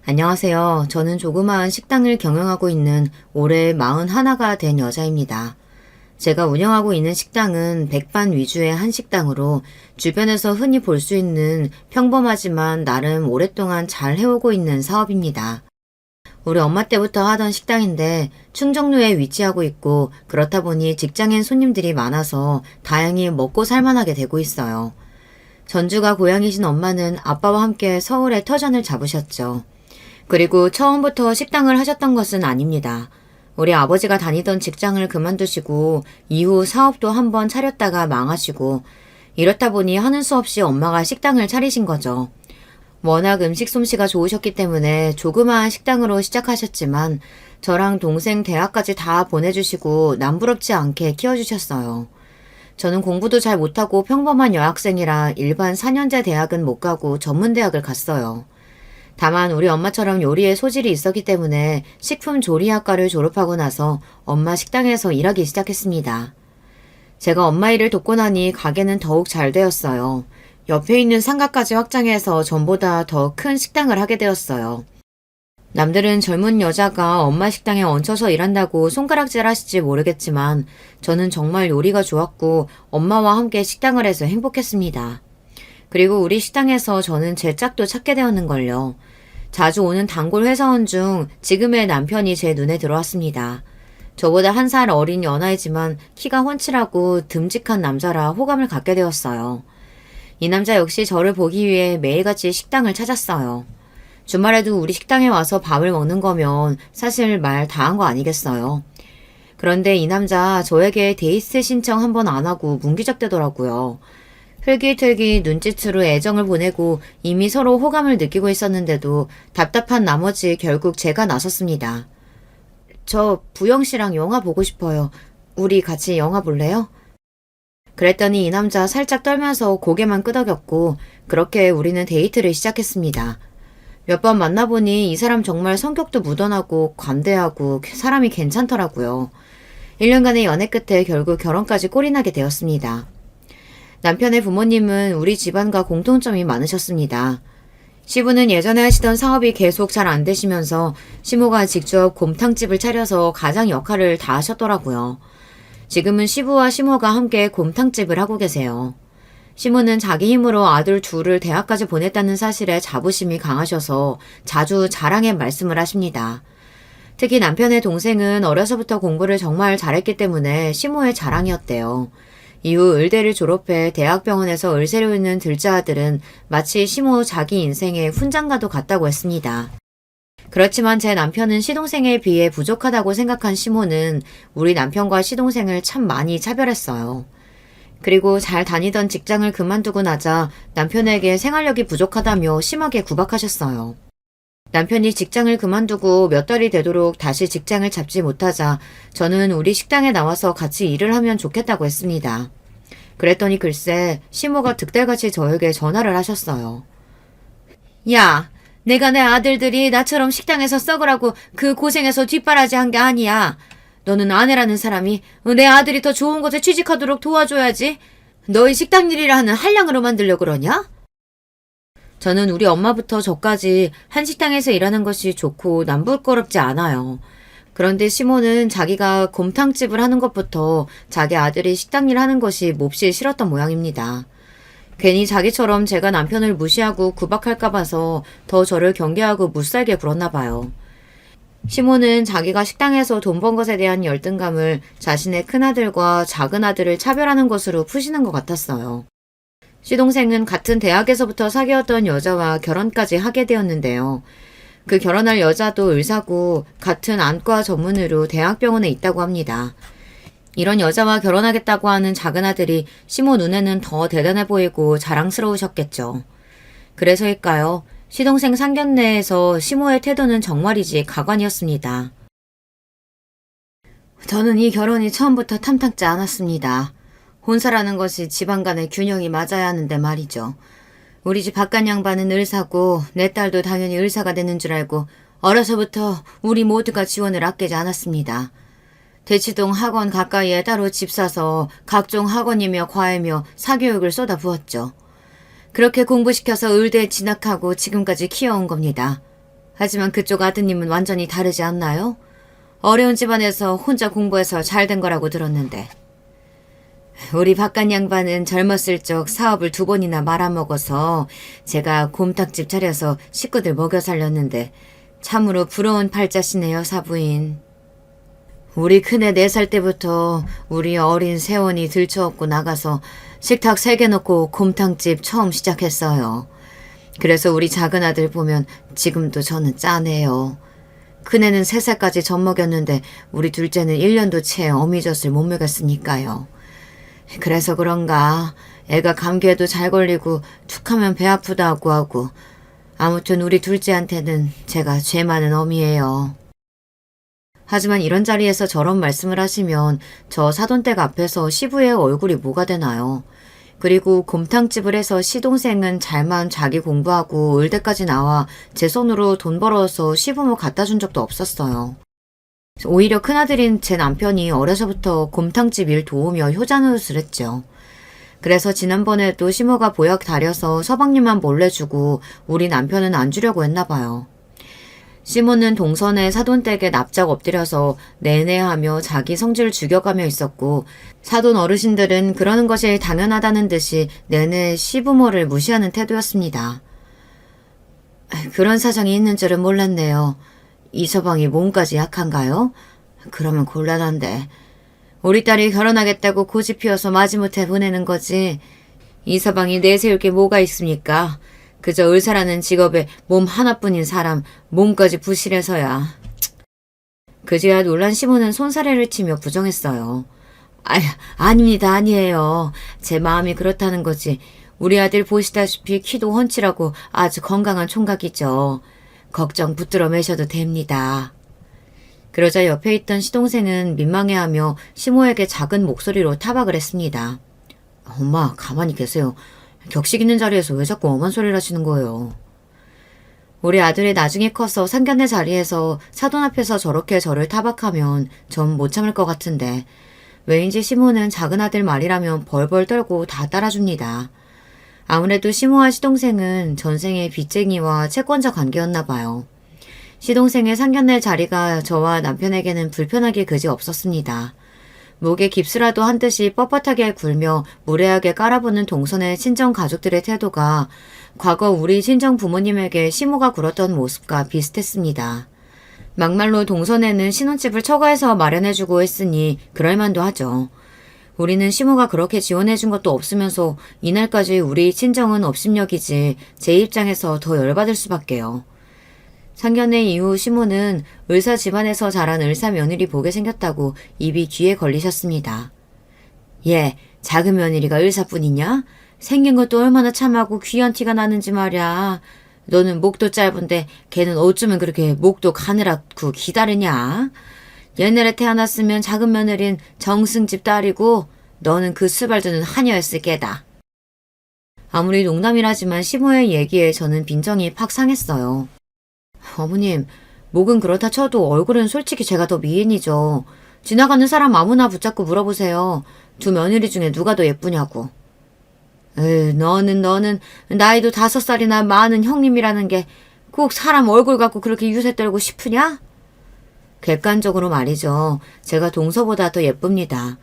안녕하세요. 저는 조그마한 식당을 경영하고 있는 올해 41가 된 여자입니다. 제가 운영하고 있는 식당은 백반 위주의 한식당으로 주변에서 흔히 볼 수 있는 평범하지만 나름 오랫동안 잘 해오고 있는 사업입니다. 우리 엄마 때부터 하던 식당인데 충정로에 위치하고 있고 그렇다 보니 직장인 손님들이 많아서 다행히 먹고 살만하게 되고 있어요. 전주가 고향이신 엄마는 아빠와 함께 서울에 터전을 잡으셨죠. 그리고 처음부터 식당을 하셨던 것은 아닙니다. 우리 아버지가 다니던 직장을 그만두시고 이후 사업도 한번 차렸다가 망하시고 이렇다 보니 하는 수 없이 엄마가 식당을 차리신 거죠. 워낙 음식 솜씨가 좋으셨기 때문에 조그마한 식당으로 시작하셨지만 저랑 동생 대학까지 다 보내주시고 남부럽지 않게 키워주셨어요. 저는 공부도 잘 못하고 평범한 여학생이라 일반 4년제 대학은 못 가고 전문대학을 갔어요. 다만 우리 엄마처럼 요리에 소질이 있었기 때문에 식품조리학과를 졸업하고 나서 엄마 식당에서 일하기 시작했습니다. 제가 엄마 일을 돕고 나니 가게는 더욱 잘 되었어요. 옆에 있는 상가까지 확장해서 전보다 더 큰 식당을 하게 되었어요. 남들은 젊은 여자가 엄마 식당에 얹혀서 일한다고 손가락질 하실지 모르겠지만 저는 정말 요리가 좋았고 엄마와 함께 식당을 해서 행복했습니다. 그리고 우리 식당에서 저는 제 짝도 찾게 되었는걸요. 자주 오는 단골 회사원 중 지금의 남편이 제 눈에 들어왔습니다. 저보다 1살 어린 연하이지만 키가 훤칠하고 듬직한 남자라 호감을 갖게 되었어요. 이 남자 역시 저를 보기 위해 매일같이 식당을 찾았어요. 주말에도 우리 식당에 와서 밥을 먹는 거면 사실 말 다 한 거 아니겠어요. 그런데 이 남자 저에게 데이트 신청 한 번 안 하고 문기적대더라고요. 흘깃흘깃 눈짓으로 애정을 보내고 이미 서로 호감을 느끼고 있었는데도 답답한 나머지 결국 제가 나섰습니다. 저 부영 씨랑 영화 보고 싶어요. 우리 같이 영화 볼래요? 그랬더니 이 남자 살짝 떨면서 고개만 끄덕였고 그렇게 우리는 데이트를 시작했습니다. 몇 번 만나보니 이 사람 정말 성격도 무던하고 관대하고 사람이 괜찮더라고요. 1년간의 연애 끝에 결국 결혼까지 꼴이 나게 되었습니다. 남편의 부모님은 우리 집안과 공통점이 많으셨습니다. 시부는 예전에 하시던 사업이 계속 잘 안 되시면서 시모가 직접 곰탕집을 차려서 가장 역할을 다 하셨더라고요. 지금은 시부와 시모가 함께 곰탕집을 하고 계세요. 시모는 자기 힘으로 아들 둘을 대학까지 보냈다는 사실에 자부심이 강하셔서 자주 자랑의 말씀을 하십니다. 특히 남편의 동생은 어려서부터 공부를 정말 잘했기 때문에 시모의 자랑이었대요. 이후 의대를 졸업해 대학병원에서 의사로 있는 둘째 아들은 마치 시모 자기 인생의 훈장과도 같다고 했습니다. 그렇지만 제 남편은 시동생에 비해 부족하다고 생각한 시모는 우리 남편과 시동생을 참 많이 차별했어요. 그리고 잘 다니던 직장을 그만두고 나자 남편에게 생활력이 부족하다며 심하게 구박하셨어요. 남편이 직장을 그만두고 몇 달이 되도록 다시 직장을 잡지 못하자 저는 우리 식당에 나와서 같이 일을 하면 좋겠다고 했습니다. 그랬더니 글쎄 시모가 득달같이 저에게 전화를 하셨어요. 야, 내가 내 아들들이 나처럼 식당에서 썩으라고 그 고생해서 뒷바라지 한 게 아니야. 너는 아내라는 사람이 내 아들이 더 좋은 곳에 취직하도록 도와줘야지. 너희 식당 일이라 하는 한량으로 만들려고 그러냐? 저는 우리 엄마부터 저까지 한식당에서 일하는 것이 좋고 남부끄럽지 않아요. 그런데 시모는 자기가 곰탕집을 하는 것부터 자기 아들이 식당 일 하는 것이 몹시 싫었던 모양입니다. 괜히 자기처럼 제가 남편을 무시하고 구박할까 봐서 더 저를 경계하고 못살게 굴었나 봐요. 시모는 자기가 식당에서 돈 번 것에 대한 열등감을 자신의 큰아들과 작은아들을 차별하는 것으로 푸시는 것 같았어요. 시동생은 같은 대학에서부터 사귀었던 여자와 결혼까지 하게 되었는데요. 그 결혼할 여자도 의사고 같은 안과 전문의로 대학병원에 있다고 합니다. 이런 여자와 결혼하겠다고 하는 작은아들이 시모 눈에는 더 대단해 보이고 자랑스러우셨겠죠. 그래서일까요? 시동생 상견례에서 시모의 태도는 정말이지 가관이었습니다. 저는 이 결혼이 처음부터 탐탁지 않았습니다. 혼사라는 것이 집안 간의 균형이 맞아야 하는데 말이죠. 우리 집 바깥 양반은 의사고 내 딸도 당연히 의사가 되는 줄 알고 어려서부터 우리 모두가 지원을 아끼지 않았습니다. 대치동 학원 가까이에 따로 집 사서 각종 학원이며 과외며 사교육을 쏟아부었죠. 그렇게 공부시켜서 의대에 진학하고 지금까지 키워온 겁니다. 하지만 그쪽 아드님은 완전히 다르지 않나요? 어려운 집안에서 혼자 공부해서 잘 된 거라고 들었는데. 우리 박간 양반은 젊었을 적 사업을 2번이나 말아먹어서 제가 곰탕집 차려서 식구들 먹여 살렸는데 참으로 부러운 팔자시네요, 사부인. 우리 큰애 4살 때부터 우리 어린 세원이 들쳐업고 나가서 식탁 3개 놓고 곰탕집 처음 시작했어요. 그래서 우리 작은 아들 보면 지금도 저는 짠해요. 큰애는 3살까지 젖 먹였는데 우리 둘째는 1년도 채 어미젖을 못 먹였으니까요. 그래서 그런가 애가 감기에도 잘 걸리고 툭하면 배 아프다고 하고 아무튼 우리 둘째한테는 제가 죄 많은 어미예요. 하지만 이런 자리에서 저런 말씀을 하시면 저 사돈댁 앞에서 시부의 얼굴이 뭐가 되나요? 그리고 곰탕집을 해서 시동생은 잘만 자기 공부하고 의대까지 나와 제 손으로 돈 벌어서 시부모 갖다 준 적도 없었어요. 오히려 큰아들인 제 남편이 어려서부터 곰탕집 일 도우며 효자노릇을 했죠. 그래서 지난번에도 시모가 보약 다려서 서방님만 몰래 주고 우리 남편은 안 주려고 했나 봐요. 시모는 동선에 사돈댁에 납작 엎드려서 내내하며 자기 성질을 죽여가며 있었고 사돈 어르신들은 그러는 것이 당연하다는 듯이 내내 시부모를 무시하는 태도였습니다. 그런 사정이 있는 줄은 몰랐네요. 이 서방이 몸까지 약한가요? 그러면 곤란한데. 우리 딸이 결혼하겠다고 고집 피워서 마지못해 보내는 거지. 이 서방이 내세울 게 뭐가 있습니까? 그저 의사라는 직업에 몸 하나뿐인 사람 몸까지 부실해서야. 그제야 놀란 시모는 손사래를 치며 부정했어요. 아닙니다. 아니에요. 제 마음이 그렇다는 거지. 우리 아들 보시다시피 키도 훤칠하고 아주 건강한 총각이죠. 걱정 붙들어 매셔도 됩니다. 그러자 옆에 있던 시동생은 민망해하며 시모에게 작은 목소리로 타박을 했습니다. 엄마, 가만히 계세요. 격식 있는 자리에서 왜 자꾸 엄한 소리를 하시는 거예요? 우리 아들이 나중에 커서 상견례 자리에서 사돈 앞에서 저렇게 저를 타박하면 전 못 참을 것 같은데 왜인지 시모는 작은 아들 말이라면 벌벌 떨고 다 따라줍니다. 아무래도 시모와 시동생은 전생의 빚쟁이와 채권자 관계였나 봐요. 시동생의 상견례 자리가 저와 남편에게는 불편하기 그지 없었습니다. 목에 깁스라도 한 듯이 뻣뻣하게 굴며 무례하게 깔아보는 동선의 친정 가족들의 태도가 과거 우리 친정 부모님에게 시모가 굴었던 모습과 비슷했습니다. 막말로 동선에는 신혼집을 처가해서 마련해주고 했으니 그럴만도 하죠. 우리는 시모가 그렇게 지원해준 것도 없으면서 이날까지 우리 친정은 업신여기지 제 입장에서 더 열받을 수밖에요. 상견례 이후 시모는 의사 집안에서 자란 의사 며느리 보게 생겼다고 입이 귀에 걸리셨습니다. 얘, 작은 며느리가 의사뿐이냐? 생긴 것도 얼마나 참하고 귀한 티가 나는지 말이야. 너는 목도 짧은데 걔는 어쩌면 그렇게 목도 가느라고 기다리냐? 옛날에 태어났으면 작은 며느린 정승집 딸이고 너는 그 스발드는 하녀였을 게다. 아무리 농담이라지만 시모의 얘기에 저는 빈정이 팍 상했어요. 어머님, 목은 그렇다 쳐도 얼굴은 솔직히 제가 더 미인이죠. 지나가는 사람 아무나 붙잡고 물어보세요. 2 며느리 중에 누가 더 예쁘냐고. 너는 나이도 5살이나 많은 형님이라는 게 꼭 사람 얼굴 갖고 그렇게 유세 떨고 싶으냐? 객관적으로 말이죠. 제가 동서보다 더 예쁩니다.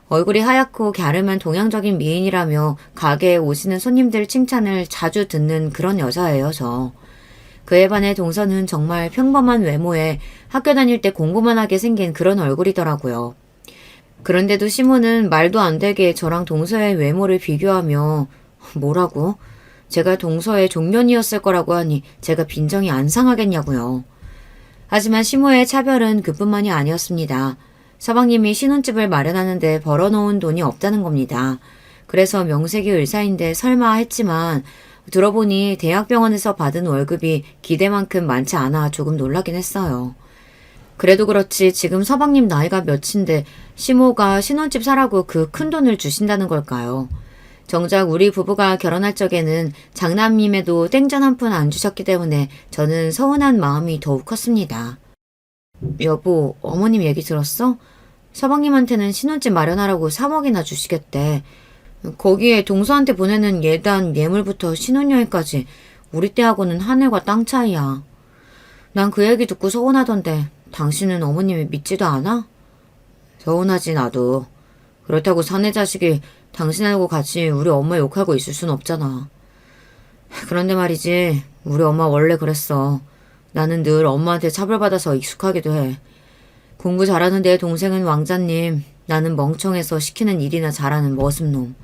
얼굴이 하얗고 갸름한 동양적인 미인이라며 가게에 오시는 손님들 칭찬을 자주 듣는 그런 여자예요, 저. 그에 반해 동서는 정말 평범한 외모에 학교 다닐 때 공부만 하게 생긴 그런 얼굴이더라고요. 그런데도 시모는 말도 안 되게 저랑 동서의 외모를 비교하며 뭐라고? 제가 동서의 종년이었을 거라고 하니 제가 빈정이 안 상하겠냐고요. 하지만 시모의 차별은 그뿐만이 아니었습니다. 서방님이 신혼집을 마련하는데 벌어놓은 돈이 없다는 겁니다. 그래서 명색이 의사인데 설마 했지만 들어보니 대학병원에서 받은 월급이 기대만큼 많지 않아 조금 놀라긴 했어요. 그래도 그렇지 지금 서방님 나이가 몇인데 시모가 신혼집 사라고 그 큰 돈을 주신다는 걸까요? 정작 우리 부부가 결혼할 적에는 장남님에도 땡전 한 푼 안 주셨기 때문에 저는 서운한 마음이 더욱 컸습니다. 여보, 어머님 얘기 들었어? 서방님한테는 신혼집 마련하라고 3억이나 주시겠대. 거기에 동서한테 보내는 예단, 예물부터 신혼여행까지 우리 때하고는 하늘과 땅 차이야. 난 그 얘기 듣고 서운하던데 당신은 어머님이 믿지도 않아? 서운하지 나도. 그렇다고 사내 자식이 당신하고 같이 우리 엄마 욕하고 있을 순 없잖아. 그런데 말이지, 우리 엄마 원래 그랬어. 나는 늘 엄마한테 차별받아서 익숙하기도 해. 공부 잘하는 내 동생은 왕자님, 나는 멍청해서 시키는 일이나 잘하는 머슴놈.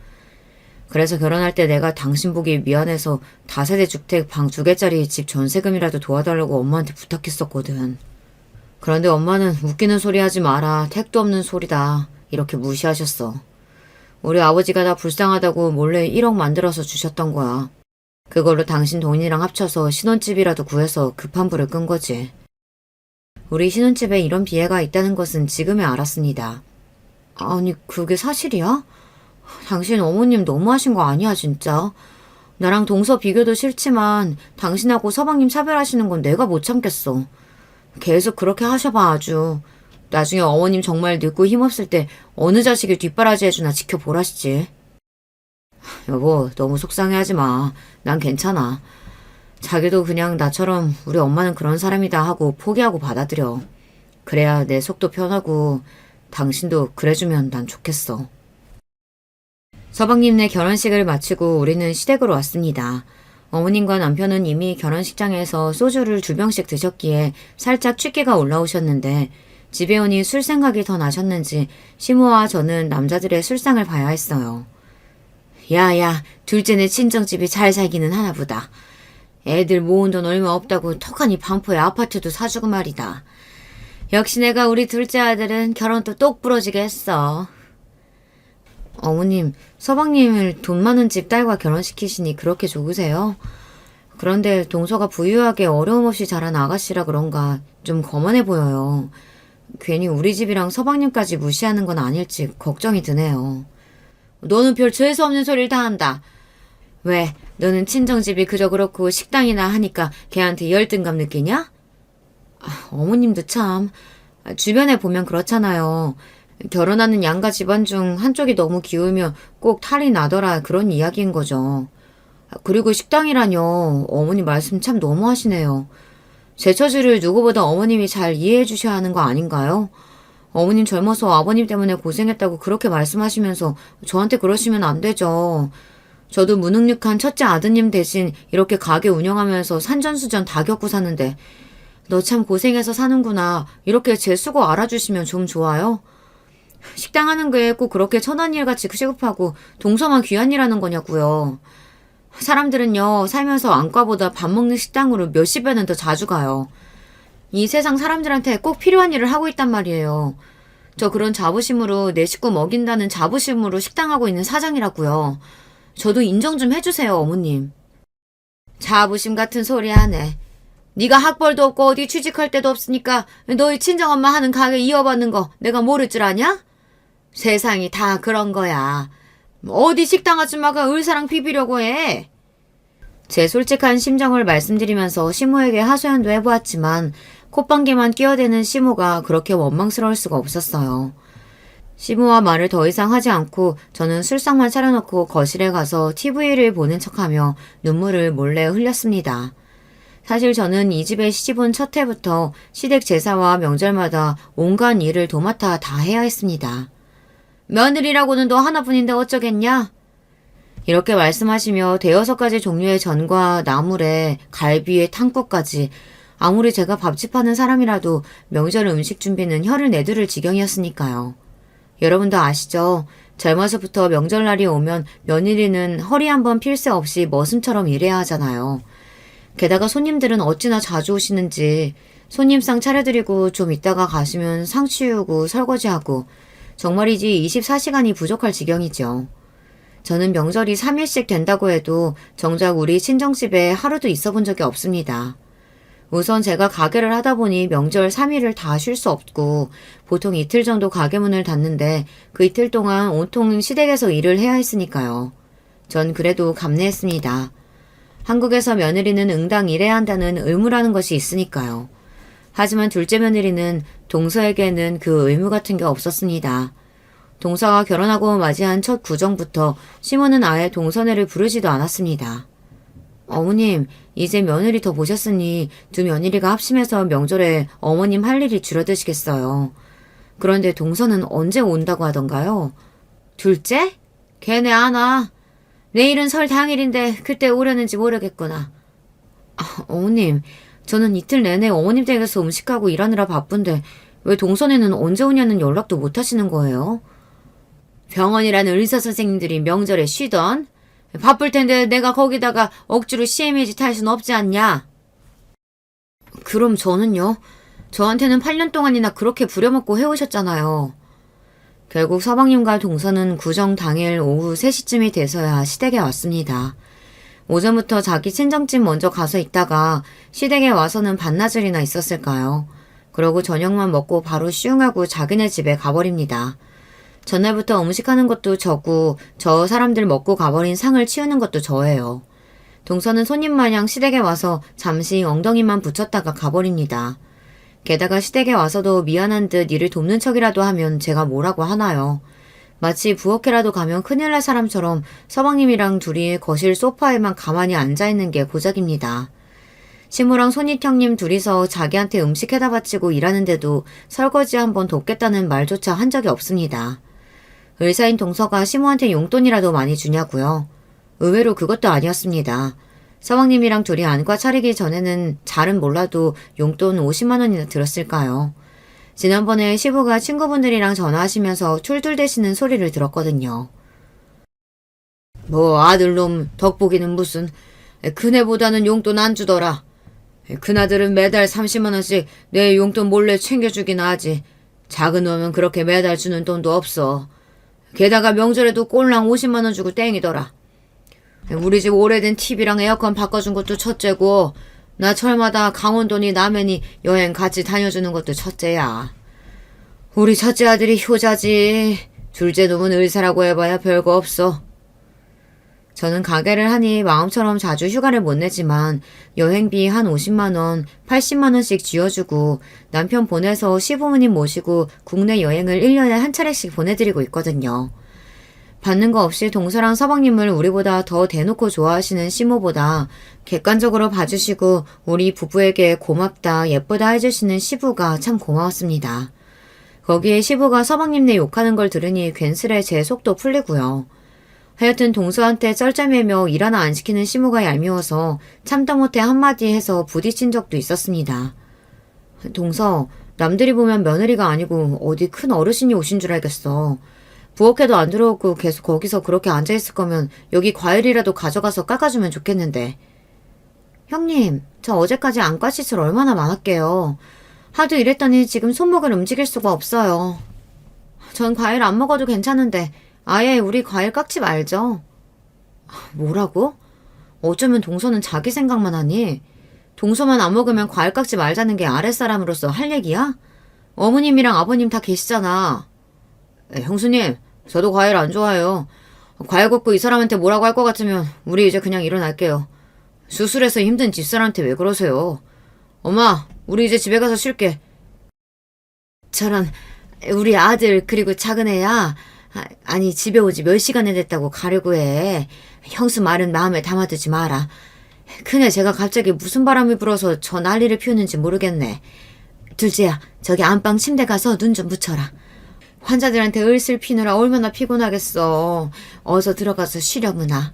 그래서 결혼할 때 내가 당신 보기 미안해서 다세대 주택 방 2개짜리 집 전세금이라도 도와달라고 엄마한테 부탁했었거든. 그런데 엄마는 웃기는 소리 하지 마라. 택도 없는 소리다. 이렇게 무시하셨어. 우리 아버지가 나 불쌍하다고 몰래 1억 만들어서 주셨던 거야. 그걸로 당신 돈이랑 합쳐서 신혼집이라도 구해서 급한 불을 끈 거지. 우리 신혼집에 이런 비애가 있다는 것은 지금에 알았습니다. 아니, 그게 사실이야? 당신 어머님 너무하신 거 아니야, 진짜? 나랑 동서 비교도 싫지만 당신하고 서방님 차별하시는 건 내가 못 참겠어. 계속 그렇게 하셔봐, 아주. 나중에 어머님 정말 늙고 힘없을 때 어느 자식이 뒷바라지 해주나 지켜보라시지. 여보, 너무 속상해하지 마. 난 괜찮아. 자기도 그냥 나처럼 우리 엄마는 그런 사람이다 하고 포기하고 받아들여. 그래야 내 속도 편하고 당신도 그래주면 난 좋겠어. 서방님네 결혼식을 마치고 우리는 시댁으로 왔습니다. 어머님과 남편은 이미 결혼식장에서 소주를 2병씩 드셨기에 살짝 취기가 올라오셨는데 집에 오니 술 생각이 더 나셨는지 시모와 저는 남자들의 술상을 봐야 했어요. 야야, 둘째네 친정집이 잘 살기는 하나 보다. 애들 모은 돈 얼마 없다고 턱하니 반포에 아파트도 사주고 말이다. 역시 내가 우리 둘째 아들은 결혼도 똑 부러지게 했어. 어머님, 서방님을 돈 많은 집 딸과 결혼시키시니 그렇게 좋으세요? 그런데 동서가 부유하게 어려움 없이 자란 아가씨라 그런가 좀 거만해 보여요. 괜히 우리 집이랑 서방님까지 무시하는 건 아닐지 걱정이 드네요. 너는 별 죄수 없는 소리를 다 한다. 왜, 너는 친정집이 그저 그렇고 식당이나 하니까 걔한테 열등감 느끼냐? 어머님도 참, 주변에 보면 그렇잖아요. 결혼하는 양가 집안 중 한쪽이 너무 기우면 꼭 탈이 나더라 그런 이야기인 거죠. 그리고 식당이라뇨. 어머니 말씀 참 너무하시네요. 제 처지를 누구보다 어머님이 잘 이해해 주셔야 하는 거 아닌가요? 어머님 젊어서 아버님 때문에 고생했다고 그렇게 말씀하시면서 저한테 그러시면 안 되죠. 저도 무능력한 첫째 아드님 대신 이렇게 가게 운영하면서 산전수전 다 겪고 사는데 너 참 고생해서 사는구나 이렇게 제 수고 알아주시면 좀 좋아요? 식당 하는 게 꼭 그렇게 천한 일같이 시급하고 동서만 귀한 일 하는 거냐고요. 사람들은요 살면서 안과보다 밥 먹는 식당으로 몇십 배는 더 자주 가요. 이 세상 사람들한테 꼭 필요한 일을 하고 있단 말이에요. 저 그런 자부심으로 내 식구 먹인다는 자부심으로 식당하고 있는 사장이라고요. 저도 인정 좀 해주세요, 어머님. 자부심 같은 소리 하네. 네가 학벌도 없고 어디 취직할 데도 없으니까 너희 친정엄마 하는 가게 이어받는 거 내가 모를 줄 아냐? 세상이 다 그런 거야. 어디 식당 아줌마가 을사랑 비비려고 해. 제 솔직한 심정을 말씀드리면서 시모에게 하소연도 해보았지만 콧방귀만 끼어대는 시모가 그렇게 원망스러울 수가 없었어요. 시모와 말을 더 이상 하지 않고 저는 술상만 차려놓고 거실에 가서 TV를 보는 척하며 눈물을 몰래 흘렸습니다. 사실 저는 이 집에 시집온 첫 해부터 시댁 제사와 명절마다 온갖 일을 도맡아 다 해야 했습니다. 며느리라고는 너 하나뿐인데 어쩌겠냐? 이렇게 말씀하시며 대여섯 가지 종류의 전과 나물에 갈비에 탕국까지 아무리 제가 밥집 하는 사람이라도 명절 음식 준비는 혀를 내두를 지경이었으니까요. 여러분도 아시죠? 젊어서부터 명절날이 오면 며느리는 허리 한번 필 새 없이 머슴처럼 일해야 하잖아요. 게다가 손님들은 어찌나 자주 오시는지 손님상 차려드리고 좀 있다가 가시면 상 치우고 설거지하고 정말이지 24시간이 부족할 지경이죠. 저는 명절이 3일씩 된다고 해도 정작 우리 친정집에 하루도 있어 본 적이 없습니다. 우선 제가 가게를 하다 보니 명절 3일을 다 쉴 수 없고 보통 이틀 정도 가게 문을 닫는데 그 이틀 동안 온통 시댁에서 일을 해야 했으니까요. 전 그래도 감내했습니다. 한국에서 며느리는 응당 일해야 한다는 의무라는 것이 있으니까요. 하지만 둘째 며느리는 동서에게는 그 의무 같은 게 없었습니다. 동서가 결혼하고 맞이한 첫 구정부터 시모는 아예 동서네를 부르지도 않았습니다. 어머님, 이제 며느리 더 보셨으니 두 며느리가 합심해서 명절에 어머님 할 일이 줄어드시겠어요. 그런데 동서는 언제 온다고 하던가요? 둘째? 걔네 안 와. 내일은 설 당일인데 그때 오려는지 모르겠구나. 어머님, 저는 이틀 내내 어머님 댁에서 음식하고 일하느라 바쁜데 왜 동선에는 언제 오냐는 연락도 못 하시는 거예요? 병원이라는 의사 선생님들이 명절에 쉬던? 바쁠 텐데 내가 거기다가 억지로 CMH 탈 순 없지 않냐? 그럼 저는요? 저한테는 8년 동안이나 그렇게 부려먹고 해오셨잖아요. 결국 서방님과 동서는 구정 당일 오후 3시쯤이 돼서야 시댁에 왔습니다. 오전부터 자기 친정집 먼저 가서 있다가 시댁에 와서는 반나절이나 있었을까요? 그러고 저녁만 먹고 바로 슝하고 자기네 집에 가버립니다. 전날부터 음식하는 것도 저고 저 사람들 먹고 가버린 상을 치우는 것도 저예요. 동서는 손님 마냥 시댁에 와서 잠시 엉덩이만 붙였다가 가버립니다. 게다가 시댁에 와서도 미안한 듯 일을 돕는 척이라도 하면 제가 뭐라고 하나요. 마치 부엌에라도 가면 큰일 날 사람처럼 서방님이랑 둘이 거실 소파에만 가만히 앉아있는 게 고작입니다. 시모랑 손익 형님 둘이서 자기한테 음식 해다 바치고 일하는데도 설거지 한번 돕겠다는 말조차 한 적이 없습니다. 의사인 동서가 시모한테 용돈이라도 많이 주냐고요? 의외로 그것도 아니었습니다. 서방님이랑 둘이 안과 차리기 전에는 잘은 몰라도 용돈 50만 원이나 들었을까요? 지난번에 시부가 친구분들이랑 전화하시면서 툴툴대시는 소리를 들었거든요. 뭐 아들놈 덕보기는 무슨 그네보다는 용돈 안 주더라. 그나들은 매달 30만 원씩 내 용돈 몰래 챙겨주긴 하지. 작은 놈은 그렇게 매달 주는 돈도 없어. 게다가 명절에도 꼴랑 50만 원 주고 땡이더라. 우리 집 오래된 TV랑 에어컨 바꿔준 것도 첫째고 나 철마다 강원도니 남해니 여행 같이 다녀주는 것도 첫째야. 우리 첫째 아들이 효자지. 둘째 놈은 의사라고 해봐야 별거 없어. 저는 가게를 하니 마음처럼 자주 휴가를 못 내지만 여행비 한 50만 원, 80만 원씩 쥐어주고 남편 보내서 시부모님 모시고 국내 여행을 1년에 한 차례씩 보내드리고 있거든요. 받는 거 없이 동서랑 서방님을 우리보다 더 대놓고 좋아하시는 시모보다 객관적으로 봐주시고 우리 부부에게 고맙다, 예쁘다 해주시는 시부가 참 고마웠습니다. 거기에 시부가 서방님네 욕하는 걸 들으니 괜스레 제 속도 풀리고요. 하여튼 동서한테 쩔쩔매며 일 하나 안 시키는 시모가 얄미워서 참다 못해 한마디 해서 부딪힌 적도 있었습니다. 동서, 남들이 보면 며느리가 아니고 어디 큰 어르신이 오신 줄 알겠어. 부엌에도 안 들어오고 계속 거기서 그렇게 앉아있을 거면 여기 과일이라도 가져가서 깎아주면 좋겠는데. 형님, 저 어제까지 안과 시술 얼마나 많았게요. 하도 일했더니 지금 손목을 움직일 수가 없어요. 전 과일 안 먹어도 괜찮은데 아예 우리 과일 깎지 말죠. 뭐라고? 어쩌면 동서는 자기 생각만 하니? 동서만 안 먹으면 과일 깎지 말자는 게 아랫사람으로서 할 얘기야? 어머님이랑 아버님 다 계시잖아. 형수님, 저도 과일 안 좋아해요. 과일 걷고 이 사람한테 뭐라고 할 것 같으면 우리 이제 그냥 일어날게요. 수술해서 힘든 집사람한테 왜 그러세요? 엄마, 우리 이제 집에 가서 쉴게. 저런, 우리 아들 그리고 작은 애야. 아니 집에 오지 몇 시간이 됐다고 가려고 해. 형수 말은 마음에 담아두지 마라. 큰애 제가 갑자기 무슨 바람이 불어서 저 난리를 피우는지 모르겠네. 둘째야, 저기 안방 침대 가서 눈 좀 붙여라. 환자들한테 을슬 피느라 얼마나 피곤하겠어. 어서 들어가서 쉬려무나.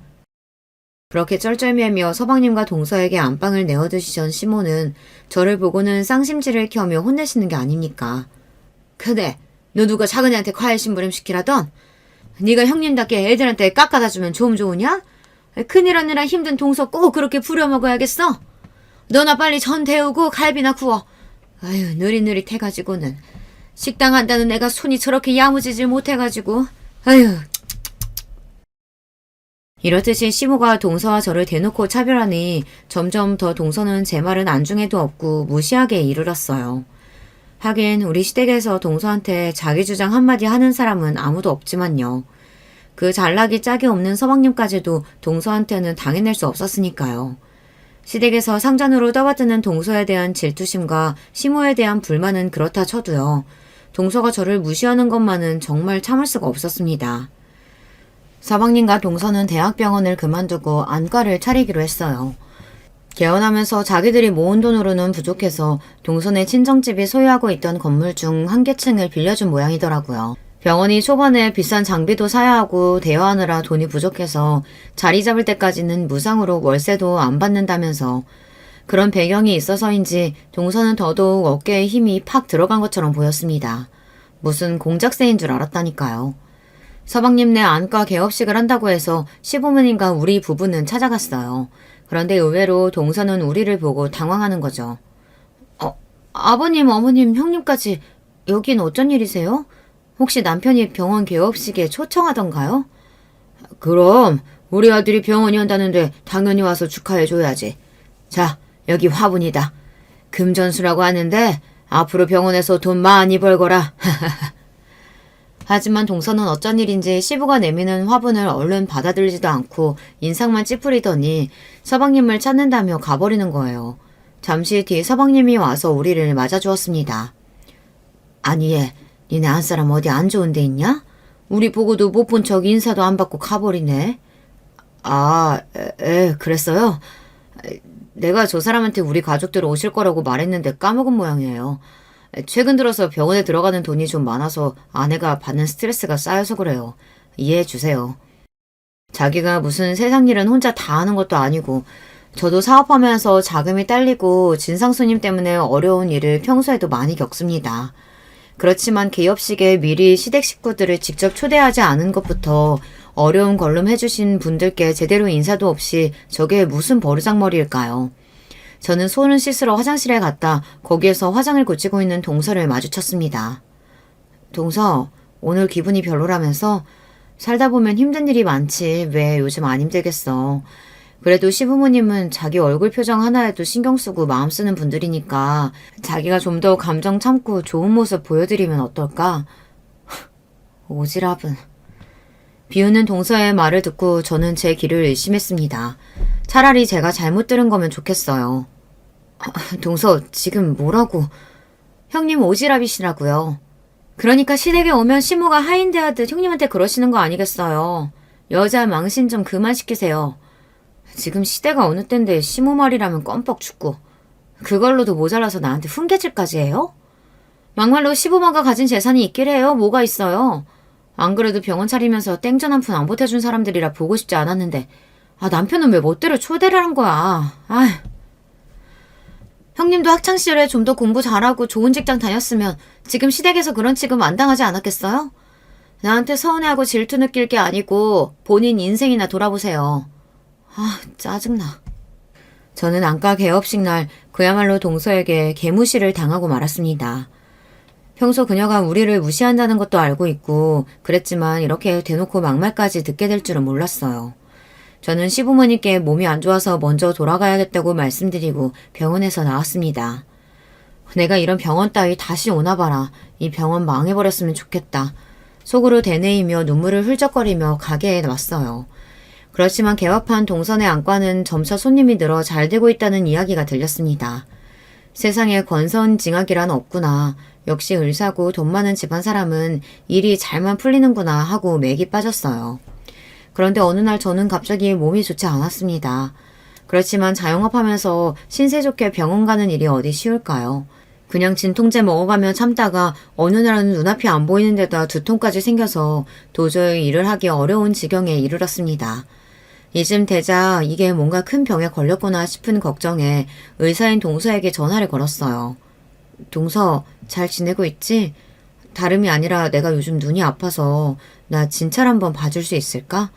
그렇게 쩔쩔매며 서방님과 동서에게 안방을 내어두시던 시모는 저를 보고는 쌍심지를 켜며 혼내시는 게 아닙니까. 그래, 너 누가 작은애한테 과일 심부름 시키라던? 네가 형님답게 애들한테 깎아다 주면 좀 좋으냐? 큰일 하느라 힘든 동서 꼭 그렇게 부려먹어야겠어? 너나 빨리 전 데우고 갈비나 구워. 아유, 느릿느릿해가지고는. 식당 한다는 애가 손이 저렇게 야무지질 못해가지고. 아유. 이렇듯이 시모가 동서와 저를 대놓고 차별하니 점점 더 동서는 제 말은 안중에도 없고 무시하게 이르렀어요. 하긴 우리 시댁에서 동서한테 자기 주장 한마디 하는 사람은 아무도 없지만요. 그 잘나기 짝이 없는 서방님까지도 동서한테는 당해낼 수 없었으니까요. 시댁에서 상전으로 떠받드는 동서에 대한 질투심과 시모에 대한 불만은 그렇다 쳐도요. 동서가 저를 무시하는 것만은 정말 참을 수가 없었습니다. 서방님과 동서는 대학병원을 그만두고 안과를 차리기로 했어요. 개원하면서 자기들이 모은 돈으로는 부족해서 동선의 친정집이 소유하고 있던 건물 중 한 개층을 빌려준 모양이더라고요. 병원이 초반에 비싼 장비도 사야 하고 대여하느라 돈이 부족해서 자리 잡을 때까지는 무상으로 월세도 안 받는다면서 그런 배경이 있어서인지 동서는 더더욱 어깨에 힘이 팍 들어간 것처럼 보였습니다. 무슨 공작새인 줄 알았다니까요. 서방님네 안과 개업식을 한다고 해서 시부모님과 우리 부부는 찾아갔어요. 그런데 의외로 동서는 우리를 보고 당황하는 거죠. 아버님, 어머님, 형님까지 여긴 어쩐 일이세요? 혹시 남편이 병원 개업식에 초청하던가요? 그럼 우리 아들이 병원이 한다는데 당연히 와서 축하해줘야지. 자, 여기 화분이다. 금전수라고 하는데 앞으로 병원에서 돈 많이 벌거라. 하지만 동서는 어쩐 일인지 시부가 내미는 화분을 얼른 받아들지도 않고 인상만 찌푸리더니 서방님을 찾는다며 가버리는 거예요. 잠시 뒤 서방님이 와서 우리를 맞아주었습니다. 아니 얘, 니네 안사람 어디 안 좋은 데 있냐? 우리 보고도 못 본 척 인사도 안 받고 가버리네. 그랬어요? 내가 저 사람한테 우리 가족들 오실 거라고 말했는데 까먹은 모양이에요. 최근 들어서 병원에 들어가는 돈이 좀 많아서 아내가 받는 스트레스가 쌓여서 그래요. 이해해 주세요. 자기가 무슨 세상 일은 혼자 다 하는 것도 아니고 저도 사업하면서 자금이 딸리고 진상 손님 때문에 어려운 일을 평소에도 많이 겪습니다. 그렇지만 개업식에 미리 시댁 식구들을 직접 초대하지 않은 것부터 어려운 걸름 해주신 분들께 제대로 인사도 없이 저게 무슨 버르장머리일까요? 저는 손을 씻으러 화장실에 갔다 거기에서 화장을 고치고 있는 동서를 마주쳤습니다. 동서, 오늘 기분이 별로라면서? 살다 보면 힘든 일이 많지 왜 요즘 안 힘들겠어. 그래도 시부모님은 자기 얼굴 표정 하나에도 신경 쓰고 마음 쓰는 분들이니까 자기가 좀 더 감정 참고 좋은 모습 보여드리면 어떨까? 오지랖은. 비웃는 동서의 말을 듣고 저는 제 길을 의심했습니다. 차라리 제가 잘못 들은 거면 좋겠어요. 동서, 지금 뭐라고? 형님 오지랖이시라고요. 그러니까 시댁에 오면 시모가 하인대하듯 형님한테 그러시는 거 아니겠어요. 여자 망신 좀 그만 시키세요. 지금 시대가 어느 때인데 시모 말이라면 껌뻑 죽고 그걸로도 모자라서 나한테 훈계질까지 해요? 막말로 시부모가 가진 재산이 있길 해요. 뭐가 있어요. 안 그래도 병원 차리면서 땡전 한 푼 안 보태준 사람들이라 보고 싶지 않았는데 남편은 왜 멋대로 초대를 한 거야. 형님도 학창시절에 좀 더 공부 잘하고 좋은 직장 다녔으면 지금 시댁에서 그런 취급 안 당하지 않았겠어요? 나한테 서운해하고 질투 느낄 게 아니고 본인 인생이나 돌아보세요. 짜증나. 저는 안과 개업식 날 그야말로 동서에게 개무시를 당하고 말았습니다. 평소 그녀가 우리를 무시한다는 것도 알고 있고 그랬지만 이렇게 대놓고 막말까지 듣게 될 줄은 몰랐어요. 저는 시부모님께 몸이 안 좋아서 먼저 돌아가야겠다고 말씀드리고 병원에서 나왔습니다. 내가 이런 병원 따위 다시 오나 봐라. 이 병원 망해버렸으면 좋겠다. 속으로 되뇌이며 눈물을 흘쩍거리며 가게에 왔어요. 그렇지만 개업한 동선의 안과는 점차 손님이 늘어 잘 되고 있다는 이야기가 들렸습니다. 세상에 권선징악이란 없구나. 역시 의사고 돈 많은 집안 사람은 일이 잘만 풀리는구나 하고 맥이 빠졌어요. 그런데 어느 날 저는 갑자기 몸이 좋지 않았습니다. 그렇지만 자영업하면서 신세 좋게 병원 가는 일이 어디 쉬울까요? 그냥 진통제 먹어가며 참다가 어느 날은 눈앞이 안 보이는 데다 두통까지 생겨서 도저히 일을 하기 어려운 지경에 이르렀습니다. 이쯤 되자 이게 뭔가 큰 병에 걸렸구나 싶은 걱정에 의사인 동서에게 전화를 걸었어요. 동서, 잘 지내고 있지? 다름이 아니라 내가 요즘 눈이 아파서 나 진찰 한번 봐줄 수 있을까?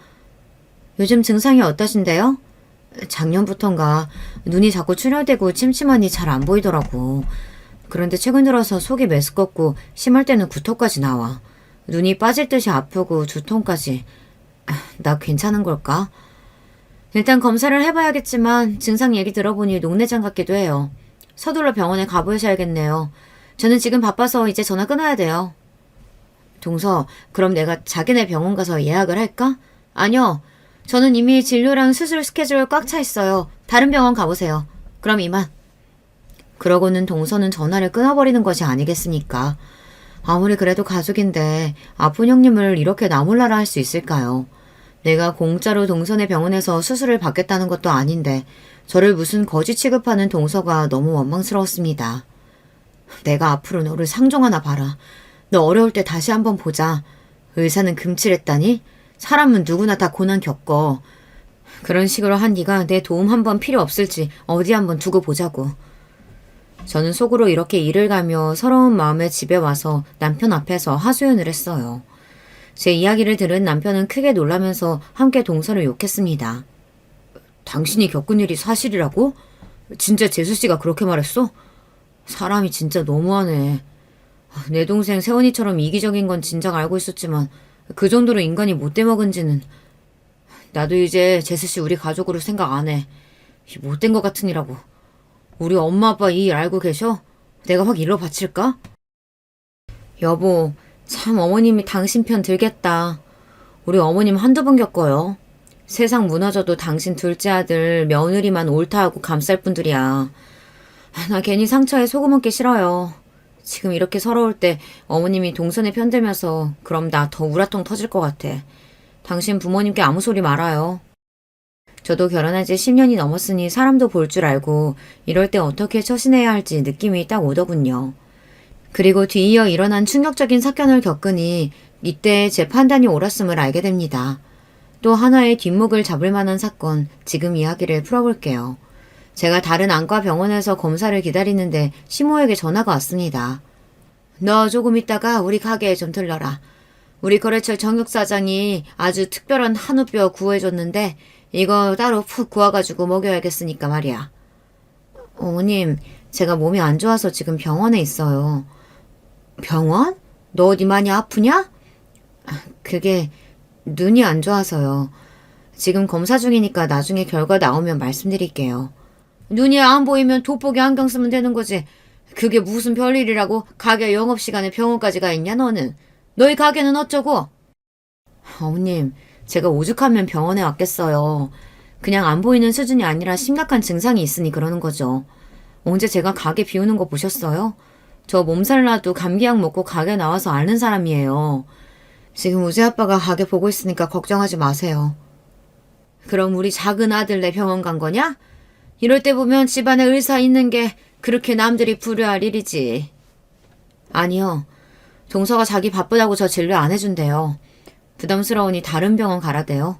요즘 증상이 어떠신데요? 작년부턴가 눈이 자꾸 출혈되고 침침하니 잘 안 보이더라고. 그런데 최근 들어서 속이 메스껍고 심할 때는 구토까지 나와. 눈이 빠질 듯이 아프고 두통까지. 나 괜찮은 걸까? 일단 검사를 해봐야겠지만 증상 얘기 들어보니 녹내장 같기도 해요. 서둘러 병원에 가보셔야겠네요. 저는 지금 바빠서 이제 전화 끊어야 돼요. 동서, 그럼 내가 자기네 병원 가서 예약을 할까? 아니요. 저는 이미 진료랑 수술 스케줄 꽉 차 있어요. 다른 병원 가보세요. 그럼 이만. 그러고는 동서는 전화를 끊어버리는 것이 아니겠습니까? 아무리 그래도 가족인데 아픈 형님을 이렇게 나몰라라 할 수 있을까요? 내가 공짜로 동선의 병원에서 수술을 받겠다는 것도 아닌데 저를 무슨 거지 취급하는 동서가 너무 원망스러웠습니다. 내가 앞으로 너를 상종하나 봐라. 너 어려울 때 다시 한번 보자. 의사는 금칠했다니? 사람은 누구나 다 고난 겪어. 그런 식으로 한 네가 내 도움 한번 필요 없을지 어디 한번 두고 보자고. 저는 속으로 이렇게 이를 가며 서러운 마음에 집에 와서 남편 앞에서 하소연을 했어요. 제 이야기를 들은 남편은 크게 놀라면서 함께 동서를 욕했습니다. 당신이 겪은 일이 사실이라고? 진짜 재수씨가 그렇게 말했어? 사람이 진짜 너무하네. 내 동생 세원이처럼 이기적인 건 진작 알고 있었지만 그 정도로 인간이 못돼 먹은지는. 나도 이제 재수씨 우리 가족으로 생각 안 해. 못된 것 같으니라고. 우리 엄마 아빠 이 일 알고 계셔? 내가 확 일러 바칠까? 여보, 참 어머님이 당신 편 들겠다. 우리 어머님 한두 번 겪어요. 세상 무너져도 당신 둘째 아들 며느리만 옳다 하고 감쌀 분들이야. 나 괜히 상처에 소금 얹기 싫어요. 지금 이렇게 서러울 때 어머님이 동선에 편들면서 그럼 나 더 우라통 터질 것 같아. 당신 부모님께 아무 소리 말아요. 저도 결혼한 지 10년이 넘었으니 사람도 볼 줄 알고 이럴 때 어떻게 처신해야 할지 느낌이 딱 오더군요. 그리고 뒤이어 일어난 충격적인 사건을 겪으니 이때 제 판단이 옳았음을 알게 됩니다. 또 하나의 뒷목을 잡을 만한 사건, 지금 이야기를 풀어볼게요. 제가 다른 안과 병원에서 검사를 기다리는데 시모에게 전화가 왔습니다. 너 조금 있다가 우리 가게에 좀 들러라. 우리 거래처 정육 사장이 아주 특별한 한우뼈 구해줬는데 이거 따로 푹 구워가지고 먹여야겠으니까 말이야. 어머님, 제가 몸이 안 좋아서 지금 병원에 있어요. 병원? 너 어디 많이 아프냐? 그게 눈이 안 좋아서요. 지금 검사 중이니까 나중에 결과 나오면 말씀드릴게요. 눈이 안 보이면 돋보기 안경 쓰면 되는 거지. 그게 무슨 별일이라고 가게 영업시간에 병원까지 가 있냐 너는. 너희 가게는 어쩌고? 어머님, 제가 오죽하면 병원에 왔겠어요. 그냥 안 보이는 수준이 아니라 심각한 증상이 있으니 그러는 거죠. 언제 제가 가게 비우는 거 보셨어요? 저 몸살나도 감기약 먹고 가게 나와서 앓는 사람이에요. 지금 우지 아빠가 가게 보고 있으니까 걱정하지 마세요. 그럼 우리 작은 아들 내 병원 간 거냐? 이럴 때 보면 집안에 의사 있는 게 그렇게 남들이 불효할 일이지. 아니요. 동서가 자기 바쁘다고 저 진료 안 해준대요. 부담스러우니 다른 병원 가라대요.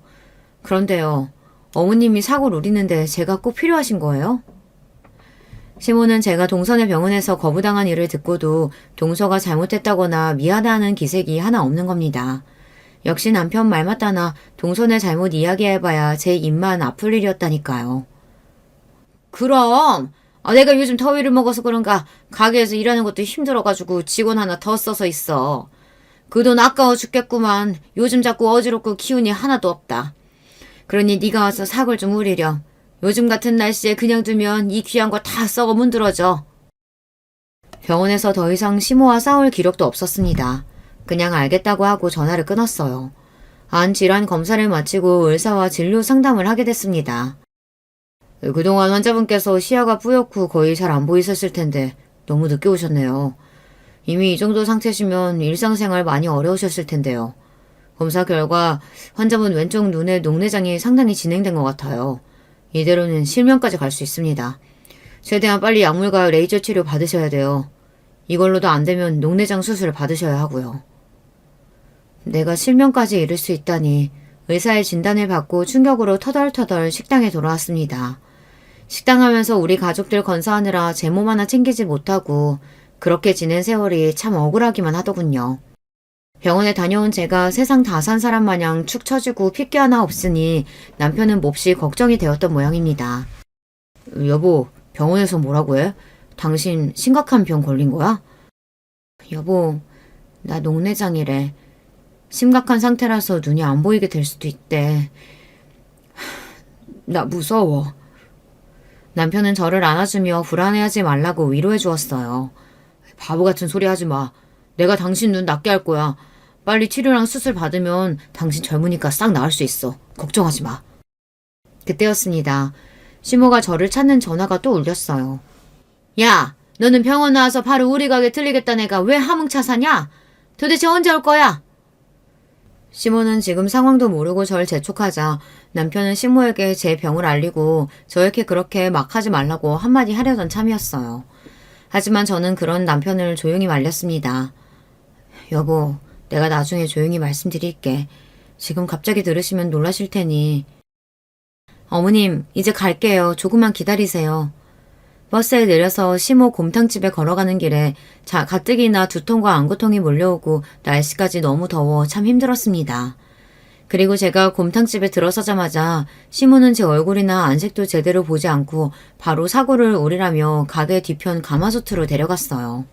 그런데요. 어머님이 사고를 우리는데 제가 꼭 필요하신 거예요? 시모는 제가 동선의 병원에서 거부당한 일을 듣고도 동서가 잘못했다거나 미안해하는 기색이 하나 없는 겁니다. 역시 남편 말 맞다나 동선의 잘못 이야기해봐야 제 입만 아플 일이었다니까요. 그럼 내가 요즘 더위를 먹어서 그런가 가게에서 일하는 것도 힘들어가지고 직원 하나 더 써서 있어. 그 돈 아까워 죽겠구만. 요즘 자꾸 어지럽고 기운이 하나도 없다. 그러니 네가 와서 sak을 좀 우리렴. 요즘 같은 날씨에 그냥 두면 이 귀한 거 다 썩어 문드러져. 병원에서 더 이상 시모와 싸울 기력도 없었습니다. 그냥 알겠다고 하고 전화를 끊었어요. 안 질환 검사를 마치고 의사와 진료 상담을 하게 됐습니다. 그동안 환자분께서 시야가 뿌옇고 거의 잘 안 보이셨을 텐데 너무 늦게 오셨네요. 이미 이 정도 상태시면 일상생활 많이 어려우셨을 텐데요. 검사 결과 환자분 왼쪽 눈의 녹내장이 상당히 진행된 것 같아요. 이대로는 실명까지 갈 수 있습니다. 최대한 빨리 약물과 레이저 치료 받으셔야 돼요. 이걸로도 안 되면 녹내장 수술을 받으셔야 하고요. 내가 실명까지 이를 수 있다니 의사의 진단을 받고 충격으로 터덜터덜 식당에 돌아왔습니다. 식당하면서 우리 가족들 건사하느라 제 몸 하나 챙기지 못하고 그렇게 지낸 세월이 참 억울하기만 하더군요. 병원에 다녀온 제가 세상 다 산 사람 마냥 축 처지고 핏기 하나 없으니 남편은 몹시 걱정이 되었던 모양입니다. 여보, 병원에서 뭐라고 해? 당신 심각한 병 걸린 거야? 여보, 나 녹내장이래. 심각한 상태라서 눈이 안 보이게 될 수도 있대. 나 무서워. 남편은 저를 안아주며 불안해하지 말라고 위로해 주었어요. 바보 같은 소리 하지 마. 내가 당신 눈 낫게 할 거야. 빨리 치료랑 수술 받으면 당신 젊으니까 싹 나을 수 있어. 걱정하지 마. 그때였습니다. 시모가 저를 찾는 전화가 또 울렸어요. 야, 너는 병원 나와서 바로 우리 가게 들리겠다는 애가 왜 하뭉차 사냐? 도대체 언제 올 거야? 시모는 지금 상황도 모르고 절 재촉하자 남편은 시모에게 제 병을 알리고 저에게 그렇게 막 하지 말라고 한마디 하려던 참이었어요. 하지만 저는 그런 남편을 조용히 말렸습니다. 여보, 내가 나중에 조용히 말씀드릴게. 지금 갑자기 들으시면 놀라실 테니. 어머님, 이제 갈게요. 조금만 기다리세요. 버스에 내려서 시모 곰탕집에 걸어가는 길에 가뜩이나 두통과 안구통이 몰려오고 날씨까지 너무 더워 참 힘들었습니다. 그리고 제가 곰탕집에 들어서자마자 시모는 제 얼굴이나 안색도 제대로 보지 않고 바로 사고를 오리라며 가게 뒤편 가마솥으로 데려갔어요.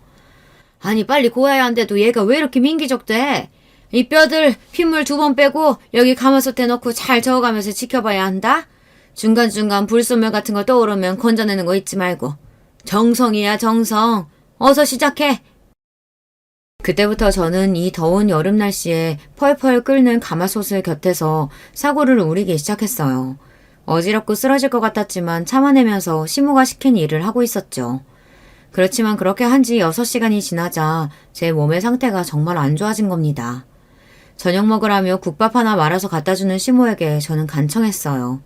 아니 빨리 고아야 한데도 얘가 왜 이렇게 민기적대? 이 뼈들 핏물 2번 빼고 여기 가마솥에 넣고 잘 저어가면서 지켜봐야 한다? 중간중간 불순물 같은 거 떠오르면 건져내는 거 잊지 말고. 정성이야 정성. 어서 시작해. 그때부터 저는 이 더운 여름 날씨에 펄펄 끓는 가마솥을 곁에서 사고를 우리기 시작했어요. 어지럽고 쓰러질 것 같았지만 참아내면서 시모가 시킨 일을 하고 있었죠. 그렇지만 그렇게 한 지 6시간이 지나자 제 몸의 상태가 정말 안 좋아진 겁니다. 저녁 먹으라며 국밥 하나 말아서 갖다주는 시모에게 저는 간청했어요.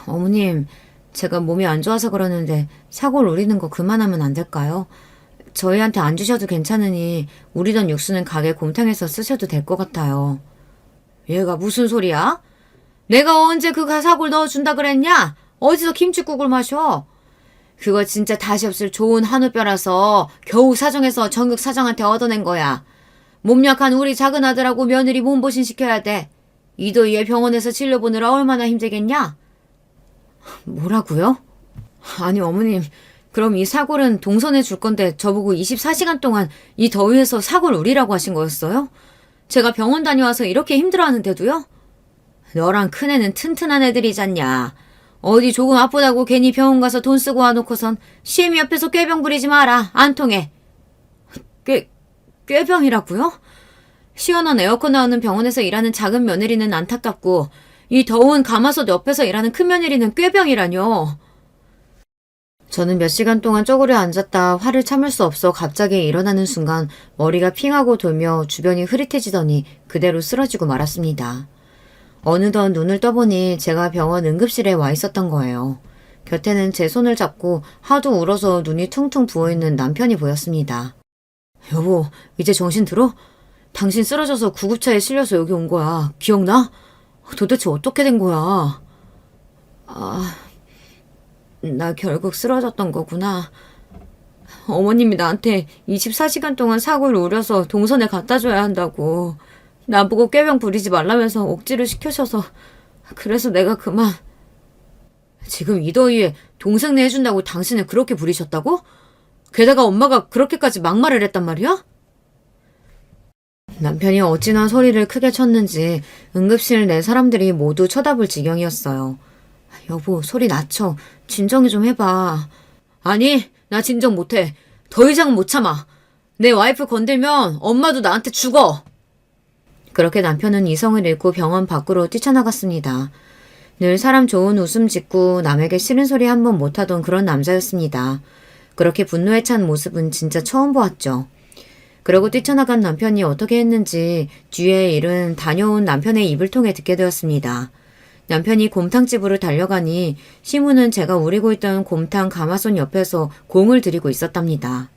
어머님, 제가 몸이 안 좋아서 그러는데 사골 우리는 거 그만하면 안 될까요? 저희한테 안 주셔도 괜찮으니 우리던 육수는 가게 곰탕에서 쓰셔도 될 것 같아요. 얘가 무슨 소리야? 내가 언제 그 사골 넣어준다 그랬냐? 어디서 김치국을 마셔? 그거 진짜 다시 없을 좋은 한우뼈라서 겨우 사정해서 정육 사장한테 얻어낸 거야. 몸 약한 우리 작은 아들하고 며느리 몸보신 시켜야 돼. 이 더위에 병원에서 진료 보느라 얼마나 힘들겠냐? 뭐라고요? 아니 어머님, 그럼 이 사골은 동선해 줄 건데 저보고 24시간 동안 이 더위에서 사골 우리라고 하신 거였어요? 제가 병원 다녀와서 이렇게 힘들어하는데도요? 너랑 큰애는 튼튼한 애들이잖냐. 어디 조금 아프다고 괜히 병원 가서 돈 쓰고 와놓고선 시애미 옆에서 꾀병 부리지 마라. 안 통해. 꾀병이라고요? 시원한 에어컨 나오는 병원에서 일하는 작은 며느리는 안타깝고 이 더운 가마솥 옆에서 일하는 큰 며느리는 꾀병이라뇨. 저는 몇 시간 동안 쪼그려 앉았다 화를 참을 수 없어 갑자기 일어나는 순간 머리가 핑하고 돌며 주변이 흐릿해지더니 그대로 쓰러지고 말았습니다. 어느덧 눈을 떠보니 제가 병원 응급실에 와 있었던 거예요. 곁에는 제 손을 잡고 하도 울어서 눈이 퉁퉁 부어있는 남편이 보였습니다. 여보, 이제 정신 들어? 당신 쓰러져서 구급차에 실려서 여기 온 거야. 기억나? 도대체 어떻게 된 거야? 나 결국 쓰러졌던 거구나. 어머님이 나한테 24시간 동안 사골을 우려서 동선에 갖다 줘야 한다고. 나보고 꾀병 부리지 말라면서 억지로 시켜셔서 그래서 내가 그만. 지금 이 더위에 동생네 해준다고 당신을 그렇게 부리셨다고? 게다가 엄마가 그렇게까지 막말을 했단 말이야? 남편이 어찌나 소리를 크게 쳤는지 응급실 내 사람들이 모두 쳐다볼 지경이었어요. 여보, 소리 낮춰. 진정이 좀 해봐. 아니, 나 진정 못해. 더 이상 못 참아. 내 와이프 건들면 엄마도 나한테 죽어. 그렇게 남편은 이성을 잃고 병원 밖으로 뛰쳐나갔습니다. 늘 사람 좋은 웃음 짓고 남에게 싫은 소리 한 번 못하던 그런 남자였습니다. 그렇게 분노에 찬 모습은 진짜 처음 보았죠. 그러고 뛰쳐나간 남편이 어떻게 했는지 뒤에 일은 다녀온 남편의 입을 통해 듣게 되었습니다. 남편이 곰탕집으로 달려가니 시무는 제가 우리고 있던 곰탕 가마솥 옆에서 공을 들이고 있었답니다.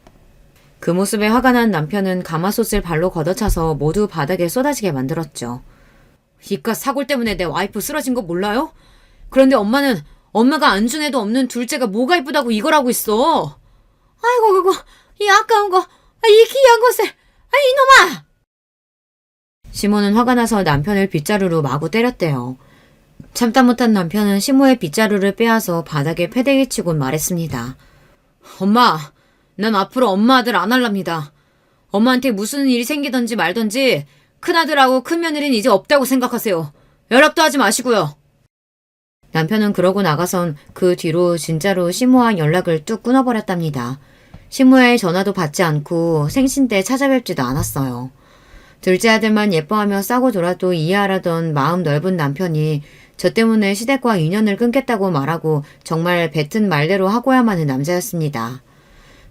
그 모습에 화가 난 남편은 가마솥을 발로 걷어차서 모두 바닥에 쏟아지게 만들었죠. 이깟 사골 때문에 내 와이프 쓰러진 거 몰라요? 그런데 엄마는 엄마가 안중에도 없는 둘째가 뭐가 이쁘다고 이걸 하고 있어. 아이고 그거 이 아까운 거, 이 귀한 것을, 이놈아! 시모는 화가 나서 남편을 빗자루로 마구 때렸대요. 참다 못한 남편은 시모의 빗자루를 빼앗아 바닥에 패대기 치곤 말했습니다. 엄마, 난 앞으로 엄마 아들 안 할랍니다. 엄마한테 무슨 일이 생기든지 말든지 큰아들하고 큰며느리는 이제 없다고 생각하세요. 연락도 하지 마시고요. 남편은 그러고 나가선 그 뒤로 진짜로 시모와 연락을 뚝 끊어버렸답니다. 시모의 전화도 받지 않고 생신 때 찾아뵙지도 않았어요. 둘째 아들만 예뻐하며 싸고 돌아도 이해하라던 마음 넓은 남편이 저 때문에 시댁과 인연을 끊겠다고 말하고 정말 뱉은 말대로 하고야만 하는 남자였습니다.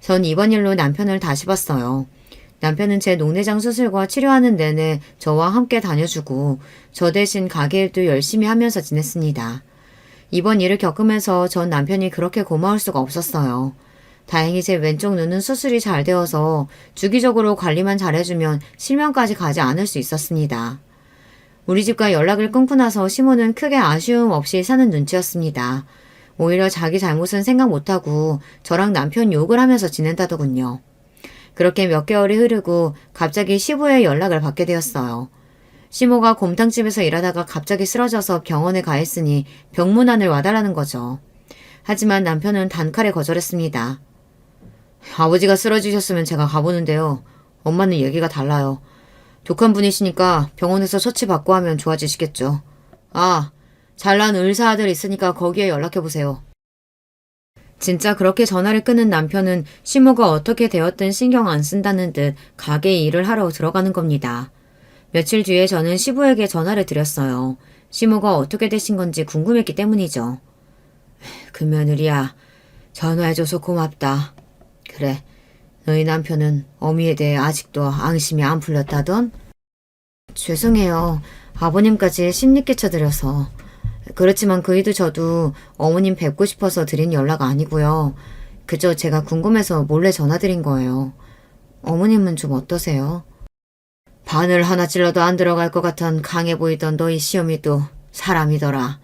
전 이번 일로 남편을 다시 봤어요. 남편은 제 녹내장 수술과 치료하는 내내 저와 함께 다녀주고 저 대신 가게 일도 열심히 하면서 지냈습니다. 이번 일을 겪으면서 전 남편이 그렇게 고마울 수가 없었어요. 다행히 제 왼쪽 눈은 수술이 잘 되어서 주기적으로 관리만 잘해주면 실명까지 가지 않을 수 있었습니다. 우리 집과 연락을 끊고 나서 시모는 크게 아쉬움 없이 사는 눈치였습니다. 오히려 자기 잘못은 생각 못하고 저랑 남편 욕을 하면서 지낸다더군요. 그렇게 몇 개월이 흐르고 갑자기 시부의 연락을 받게 되었어요. 시모가 곰탕집에서 일하다가 갑자기 쓰러져서 병원에 가 있으니 병문안을 와달라는 거죠. 하지만 남편은 단칼에 거절했습니다. 아버지가 쓰러지셨으면 제가 가보는데요. 엄마는 얘기가 달라요. 독한 분이시니까 병원에서 처치받고 하면 좋아지시겠죠. 아, 잘난 의사 아들 있으니까 거기에 연락해보세요. 진짜 그렇게 전화를 끊은 남편은 시모가 어떻게 되었든 신경 안 쓴다는 듯 가게 일을 하러 들어가는 겁니다. 며칠 뒤에 저는 시부에게 전화를 드렸어요. 시모가 어떻게 되신 건지 궁금했기 때문이죠. 그 며느리야, 전화해줘서 고맙다. 그래, 너희 남편은 어미에 대해 아직도 앙심이 안 풀렸다던? 죄송해요. 아버님까지 심리 끼쳐드려서. 그렇지만 그이도 저도 어머님 뵙고 싶어서 드린 연락 아니고요. 그저 제가 궁금해서 몰래 전화드린 거예요. 어머님은 좀 어떠세요? 바늘 하나 찔러도 안 들어갈 것 같은 강해 보이던 너희 시어미도 사람이더라.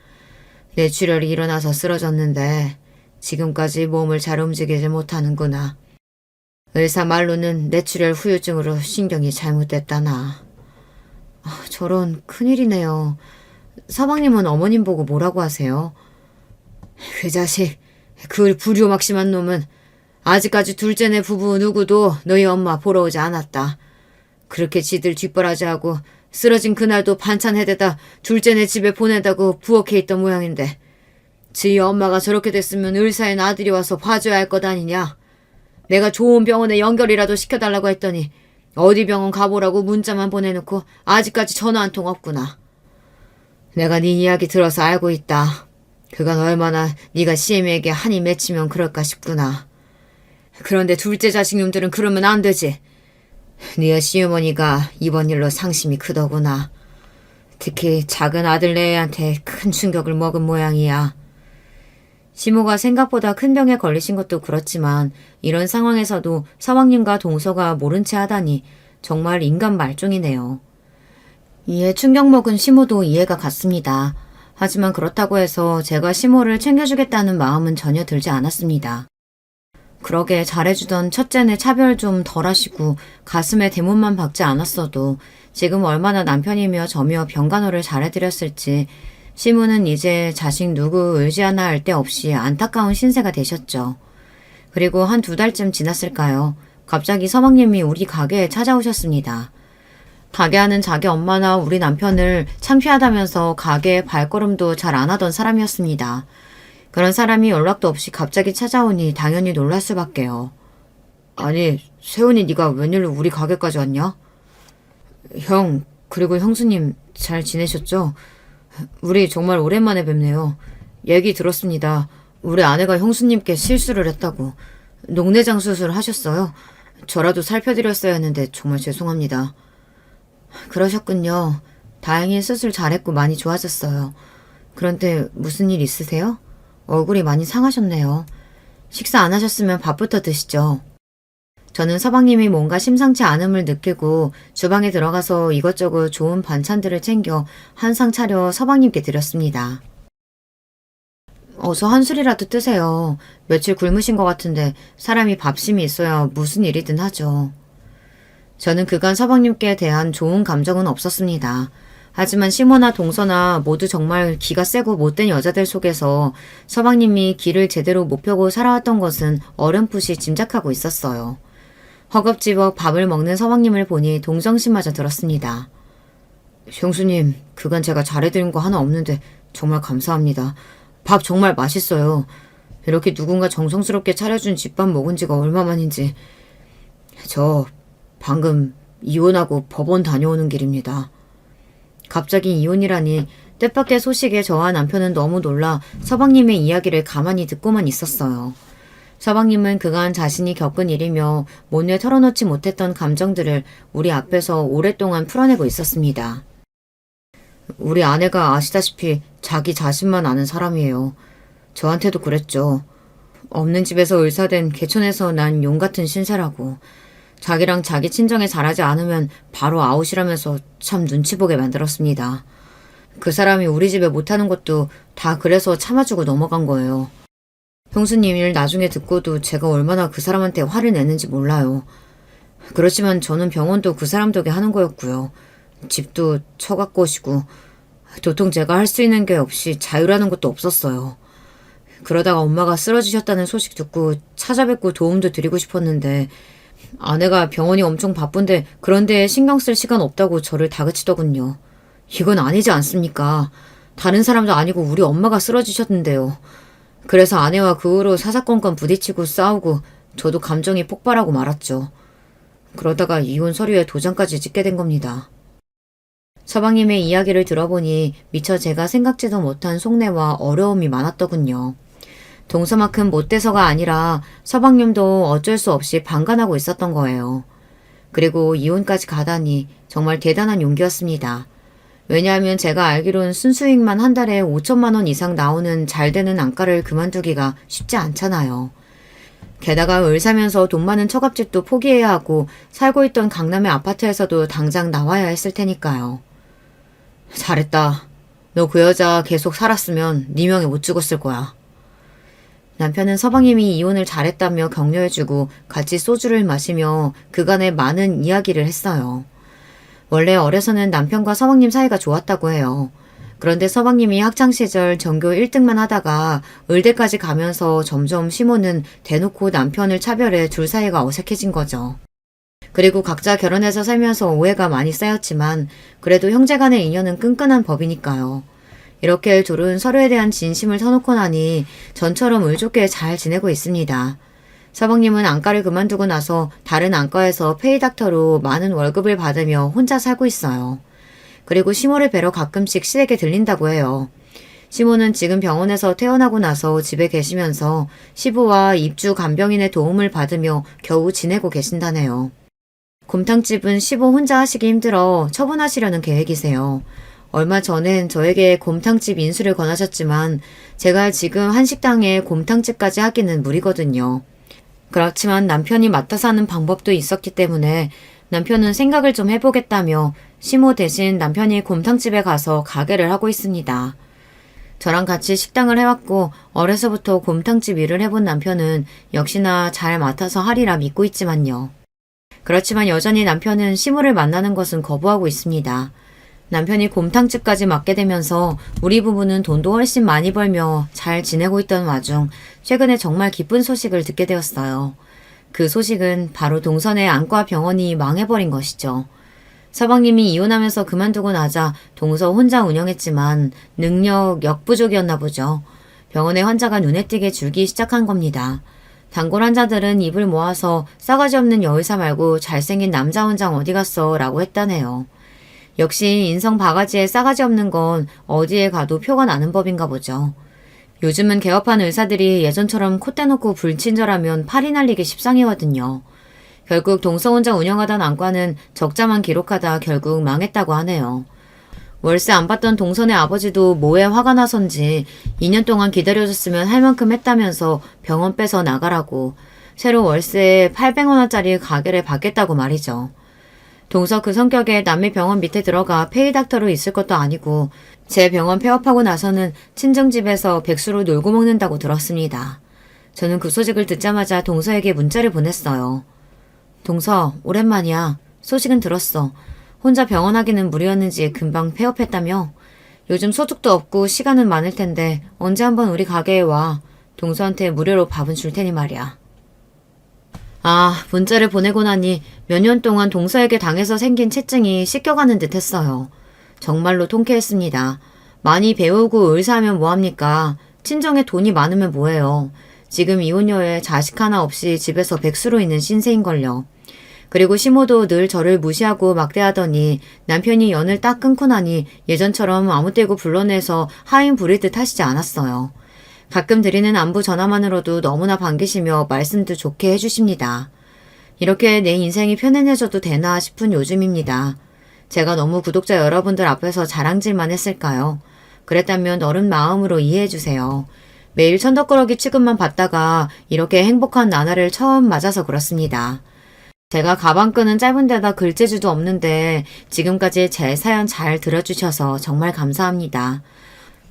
뇌출혈이 일어나서 쓰러졌는데 지금까지 몸을 잘 움직이지 못하는구나. 의사 말로는 뇌출혈 후유증으로 신경이 잘못됐다나. 저런 큰일이네요. 서방님은 어머님 보고 뭐라고 하세요? 그 자식, 그 불효막심한 놈은 아직까지 둘째네 부부 누구도 너희 엄마 보러 오지 않았다. 그렇게 지들 뒷바라지하고 쓰러진 그날도 반찬 해대다 둘째네 집에 보내다고 부엌에 있던 모양인데 지희 엄마가 저렇게 됐으면 의사인 아들이 와서 봐줘야 할 것 아니냐. 내가 좋은 병원에 연결이라도 시켜달라고 했더니 어디 병원 가보라고 문자만 보내놓고 아직까지 전화 한 통 없구나. 내가 네 이야기 들어서 알고 있다. 그건 얼마나 네가 시애미에게 한이 맺히면 그럴까 싶구나. 그런데 둘째 자식놈들은 그러면 안 되지. 네 시어머니가 이번 일로 상심이 크더구나. 특히 작은 아들내한테 큰 충격을 먹은 모양이야. 시모가 생각보다 큰 병에 걸리신 것도 그렇지만 이런 상황에서도 서방님과 동서가 모른 채 하다니 정말 인간 말종이네요. 이에 충격 먹은 시모도 이해가 갔습니다. 하지만 그렇다고 해서 제가 시모를 챙겨주겠다는 마음은 전혀 들지 않았습니다. 그러게 잘해주던 첫째네 차별 좀 덜하시고 가슴에 대문만 박지 않았어도 지금 얼마나 남편이며 저며 병간호를 잘해드렸을지 시모는 이제 자식 누구 의지 하나 할 데 없이 안타까운 신세가 되셨죠. 그리고 한 2달쯤 지났을까요? 갑자기 서방님이 우리 가게에 찾아오셨습니다. 가게 하는 자기 엄마나 우리 남편을 창피하다면서 가게에 발걸음도 잘 안 하던 사람이었습니다. 그런 사람이 연락도 없이 갑자기 찾아오니 당연히 놀랄 수밖에요. 아니, 세훈이 네가 웬일로 우리 가게까지 왔냐? 형, 그리고 형수님 잘 지내셨죠? 우리 정말 오랜만에 뵙네요. 얘기 들었습니다. 우리 아내가 형수님께 실수를 했다고. 녹내장 수술 하셨어요? 저라도 살펴드렸어야 했는데 정말 죄송합니다. 그러셨군요. 다행히 수술 잘했고 많이 좋아졌어요. 그런데 무슨 일 있으세요? 얼굴이 많이 상하셨네요. 식사 안 하셨으면 밥부터 드시죠. 저는 서방님이 뭔가 심상치 않음을 느끼고 주방에 들어가서 이것저것 좋은 반찬들을 챙겨 한 상 차려 서방님께 드렸습니다. 어서 한 술이라도 뜨세요. 며칠 굶으신 것 같은데 사람이 밥심이 있어야 무슨 일이든 하죠. 저는 그간 서방님께 대한 좋은 감정은 없었습니다. 하지만 시모나 동서나 모두 정말 기가 세고 못된 여자들 속에서 서방님이 길을 제대로 못 펴고 살아왔던 것은 어렴풋이 짐작하고 있었어요. 허겁지겁 밥을 먹는 서방님을 보니 동정심마저 들었습니다. 형수님, 그간 제가 잘해드린 거 하나 없는데 정말 감사합니다. 밥 정말 맛있어요. 이렇게 누군가 정성스럽게 차려준 집밥 먹은 지가 얼마만인지. 저 방금 이혼하고 법원 다녀오는 길입니다. 갑자기 이혼이라니 뜻밖의 소식에 저와 남편은 너무 놀라 서방님의 이야기를 가만히 듣고만 있었어요. 서방님은 그간 자신이 겪은 일이며 못내 털어놓지 못했던 감정들을 우리 앞에서 오랫동안 풀어내고 있었습니다. 우리 아내가 아시다시피 자기 자신만 아는 사람이에요. 저한테도 그랬죠. 없는 집에서 의사된 개촌에서 난 용 같은 신세라고. 자기랑 자기 친정에 잘하지 않으면 바로 아웃이라면서 참 눈치 보게 만들었습니다. 그 사람이 우리 집에 못하는 것도 다 그래서 참아주고 넘어간 거예요. 형수님 일 나중에 듣고도 제가 얼마나 그 사람한테 화를 내는지 몰라요. 그렇지만 저는 병원도 그 사람 덕에 하는 거였고요. 집도 처갓 것이고 도통 제가 할 수 있는 게 없이 자유라는 것도 없었어요. 그러다가 엄마가 쓰러지셨다는 소식 듣고 찾아뵙고 도움도 드리고 싶었는데 아내가 병원이 엄청 바쁜데 그런데 신경 쓸 시간 없다고 저를 다그치더군요. 이건 아니지 않습니까? 다른 사람도 아니고 우리 엄마가 쓰러지셨는데요. 그래서 아내와 그 후로 사사건건 부딪히고 싸우고 저도 감정이 폭발하고 말았죠. 그러다가 이혼 서류에 도장까지 찍게 된 겁니다. 서방님의 이야기를 들어보니 미처 제가 생각지도 못한 속내와 어려움이 많았더군요. 동서만큼 못돼서가 아니라 서방님도 어쩔 수 없이 방관하고 있었던 거예요. 그리고 이혼까지 가다니 정말 대단한 용기였습니다. 왜냐하면 제가 알기론 순수익만 한 달에 5천만 원 이상 나오는 잘 되는 안과를 그만두기가 쉽지 않잖아요. 게다가 을 사면서 돈 많은 처갓집도 포기해야 하고 살고 있던 강남의 아파트에서도 당장 나와야 했을 테니까요. 잘했다. 너 그 여자 계속 살았으면 네 명에 못 죽었을 거야. 남편은 서방님이 이혼을 잘했다며 격려해주고 같이 소주를 마시며 그간의 많은 이야기를 했어요. 원래 어려서는 남편과 서방님 사이가 좋았다고 해요. 그런데 서방님이 학창시절 전교 1등만 하다가 의대까지 가면서 점점 시모는 대놓고 남편을 차별해 둘 사이가 어색해진 거죠. 그리고 각자 결혼해서 살면서 오해가 많이 쌓였지만 그래도 형제간의 인연은 끈끈한 법이니까요. 이렇게 둘은 서로에 대한 진심을 터놓고 나니 전처럼 의좋게 잘 지내고 있습니다. 서방님은 안과를 그만두고 나서 다른 안과에서 페이닥터로 많은 월급을 받으며 혼자 살고 있어요. 그리고 시모를 뵈러 가끔씩 시댁에 들린다고 해요. 시모는 지금 병원에서 퇴원하고 나서 집에 계시면서 시부와 입주 간병인의 도움을 받으며 겨우 지내고 계신다네요. 곰탕집은 시부 혼자 하시기 힘들어 처분하시려는 계획이세요. 얼마 전엔 저에게 곰탕집 인수를 권하셨지만 제가 지금 한식당에 곰탕집까지 하기는 무리거든요. 그렇지만 남편이 맡아서 하는 방법도 있었기 때문에 남편은 생각을 좀 해보겠다며 시모 대신 남편이 곰탕집에 가서 가게를 하고 있습니다. 저랑 같이 식당을 해왔고 어려서부터 곰탕집 일을 해본 남편은 역시나 잘 맡아서 하리라 믿고 있지만요. 그렇지만 여전히 남편은 시모를 만나는 것은 거부하고 있습니다. 남편이 곰탕집까지 맡게 되면서 우리 부부는 돈도 훨씬 많이 벌며 잘 지내고 있던 와중 최근에 정말 기쁜 소식을 듣게 되었어요. 그 소식은 바로 동선의 안과 병원이 망해버린 것이죠. 서방님이 이혼하면서 그만두고 나자 동서 혼자 운영했지만 능력 역부족이었나 보죠. 병원의 환자가 눈에 띄게 줄기 시작한 겁니다. 단골 환자들은 입을 모아서 싸가지 없는 여의사 말고 잘생긴 남자 원장 어디 갔어? 라고 했다네요. 역시 인성 바가지에 싸가지 없는 건 어디에 가도 표가 나는 법인가 보죠. 요즘은 개업한 의사들이 예전처럼 콧대 놓고 불친절하면 팔이 날리기 십상이거든요. 결국 동서 혼자 운영하던 안과는 적자만 기록하다 결국 망했다고 하네요. 월세 안 받던 동선의 아버지도 뭐에 화가 나선지 2년 동안 기다려줬으면 할 만큼 했다면서 병원 빼서 나가라고 새로 월세에 800원짜리 가게를 받겠다고 말이죠. 동서 그 성격에 남의 병원 밑에 들어가 페이닥터로 있을 것도 아니고 제 병원 폐업하고 나서는 친정집에서 백수로 놀고 먹는다고 들었습니다. 저는 그 소식을 듣자마자 동서에게 문자를 보냈어요. 동서, 오랜만이야. 소식은 들었어. 혼자 병원 하기는 무리였는지 금방 폐업했다며? 요즘 소득도 없고 시간은 많을 텐데 언제 한번 우리 가게에 와. 동서한테 무료로 밥은 줄 테니 말이야. 아, 문자를 보내고 나니 몇 년 동안 동서에게 당해서 생긴 채증이 씻겨가는 듯 했어요. 정말로 통쾌했습니다. 많이 배우고 의사하면 뭐합니까? 친정에 돈이 많으면 뭐해요. 지금 이혼녀에 자식 하나 없이 집에서 백수로 있는 신세인걸요. 그리고 시모도 늘 저를 무시하고 막대하더니 남편이 연을 딱 끊고 나니 예전처럼 아무 때고 불러내서 하인 부릴 듯 하시지 않았어요. 가끔 드리는 안부 전화만으로도 너무나 반기시며 말씀도 좋게 해주십니다. 이렇게 내 인생이 편안해져도 되나 싶은 요즘입니다. 제가 너무 구독자 여러분들 앞에서 자랑질만 했을까요? 그랬다면 어른 마음으로 이해해주세요. 매일 천덕꾸러기 취급만 받다가 이렇게 행복한 나날을 처음 맞아서 그렇습니다. 제가 가방끈은 짧은 데다 글재주도 없는데 지금까지 제 사연 잘 들어주셔서 정말 감사합니다.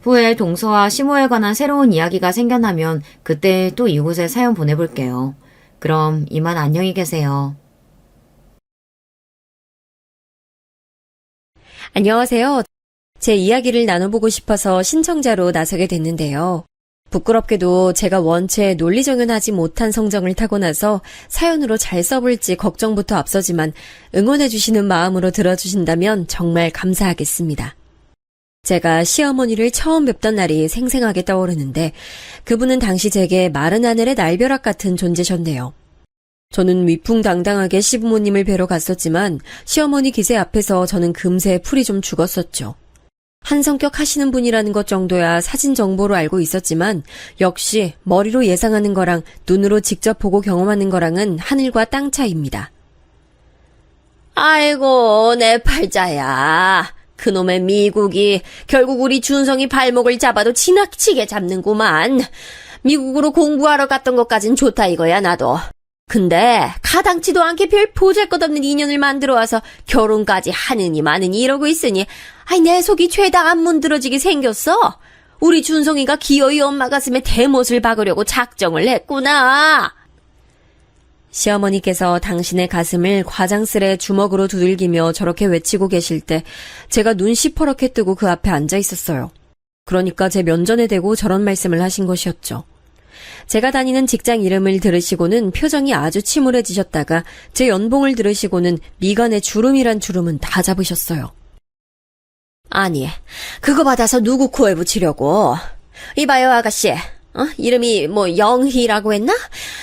후에 동서와 시모에 관한 새로운 이야기가 생겨나면 그때 또 이곳에 사연 보내볼게요. 그럼 이만 안녕히 계세요. 안녕하세요. 제 이야기를 나눠보고 싶어서 신청자로 나서게 됐는데요. 부끄럽게도 제가 원체 논리정연하지 못한 성정을 타고나서 사연으로 잘 써볼지 걱정부터 앞서지만 응원해주시는 마음으로 들어주신다면 정말 감사하겠습니다. 제가 시어머니를 처음 뵙던 날이 생생하게 떠오르는데 그분은 당시 제게 마른 하늘의 날벼락 같은 존재셨네요. 저는 위풍당당하게 시부모님을 뵈러 갔었지만 시어머니 기세 앞에서 저는 금세 풀이 좀 죽었었죠. 한 성격 하시는 분이라는 것 정도야 사진 정보로 알고 있었지만 역시 머리로 예상하는 거랑 눈으로 직접 보고 경험하는 거랑은 하늘과 땅 차이입니다. 아이고 내 팔자야. 그놈의 미국이 결국 우리 준성이 발목을 잡아도 지나치게 잡는구만. 미국으로 공부하러 갔던 것까진 좋다 이거야 나도. 근데 가당치도 않게 별 보잘것없는 인연을 만들어와서 결혼까지 하느니 마느니 이러고 있으니 내 속이 죄다 안 문드러지게 생겼어. 우리 준성이가 기어이 엄마 가슴에 대못을 박으려고 작정을 했구나. 시어머니께서 당신의 가슴을 과장스레 주먹으로 두들기며 저렇게 외치고 계실 때 제가 눈 시퍼렇게 뜨고 그 앞에 앉아 있었어요. 그러니까 제 면전에 대고 저런 말씀을 하신 것이었죠. 제가 다니는 직장 이름을 들으시고는 표정이 아주 침울해지셨다가 제 연봉을 들으시고는 미간에 주름이란 주름은 다 잡으셨어요. 아니, 그거 받아서 누구 코에 붙이려고? 이봐요 아가씨. 이름이 영희라고 했나?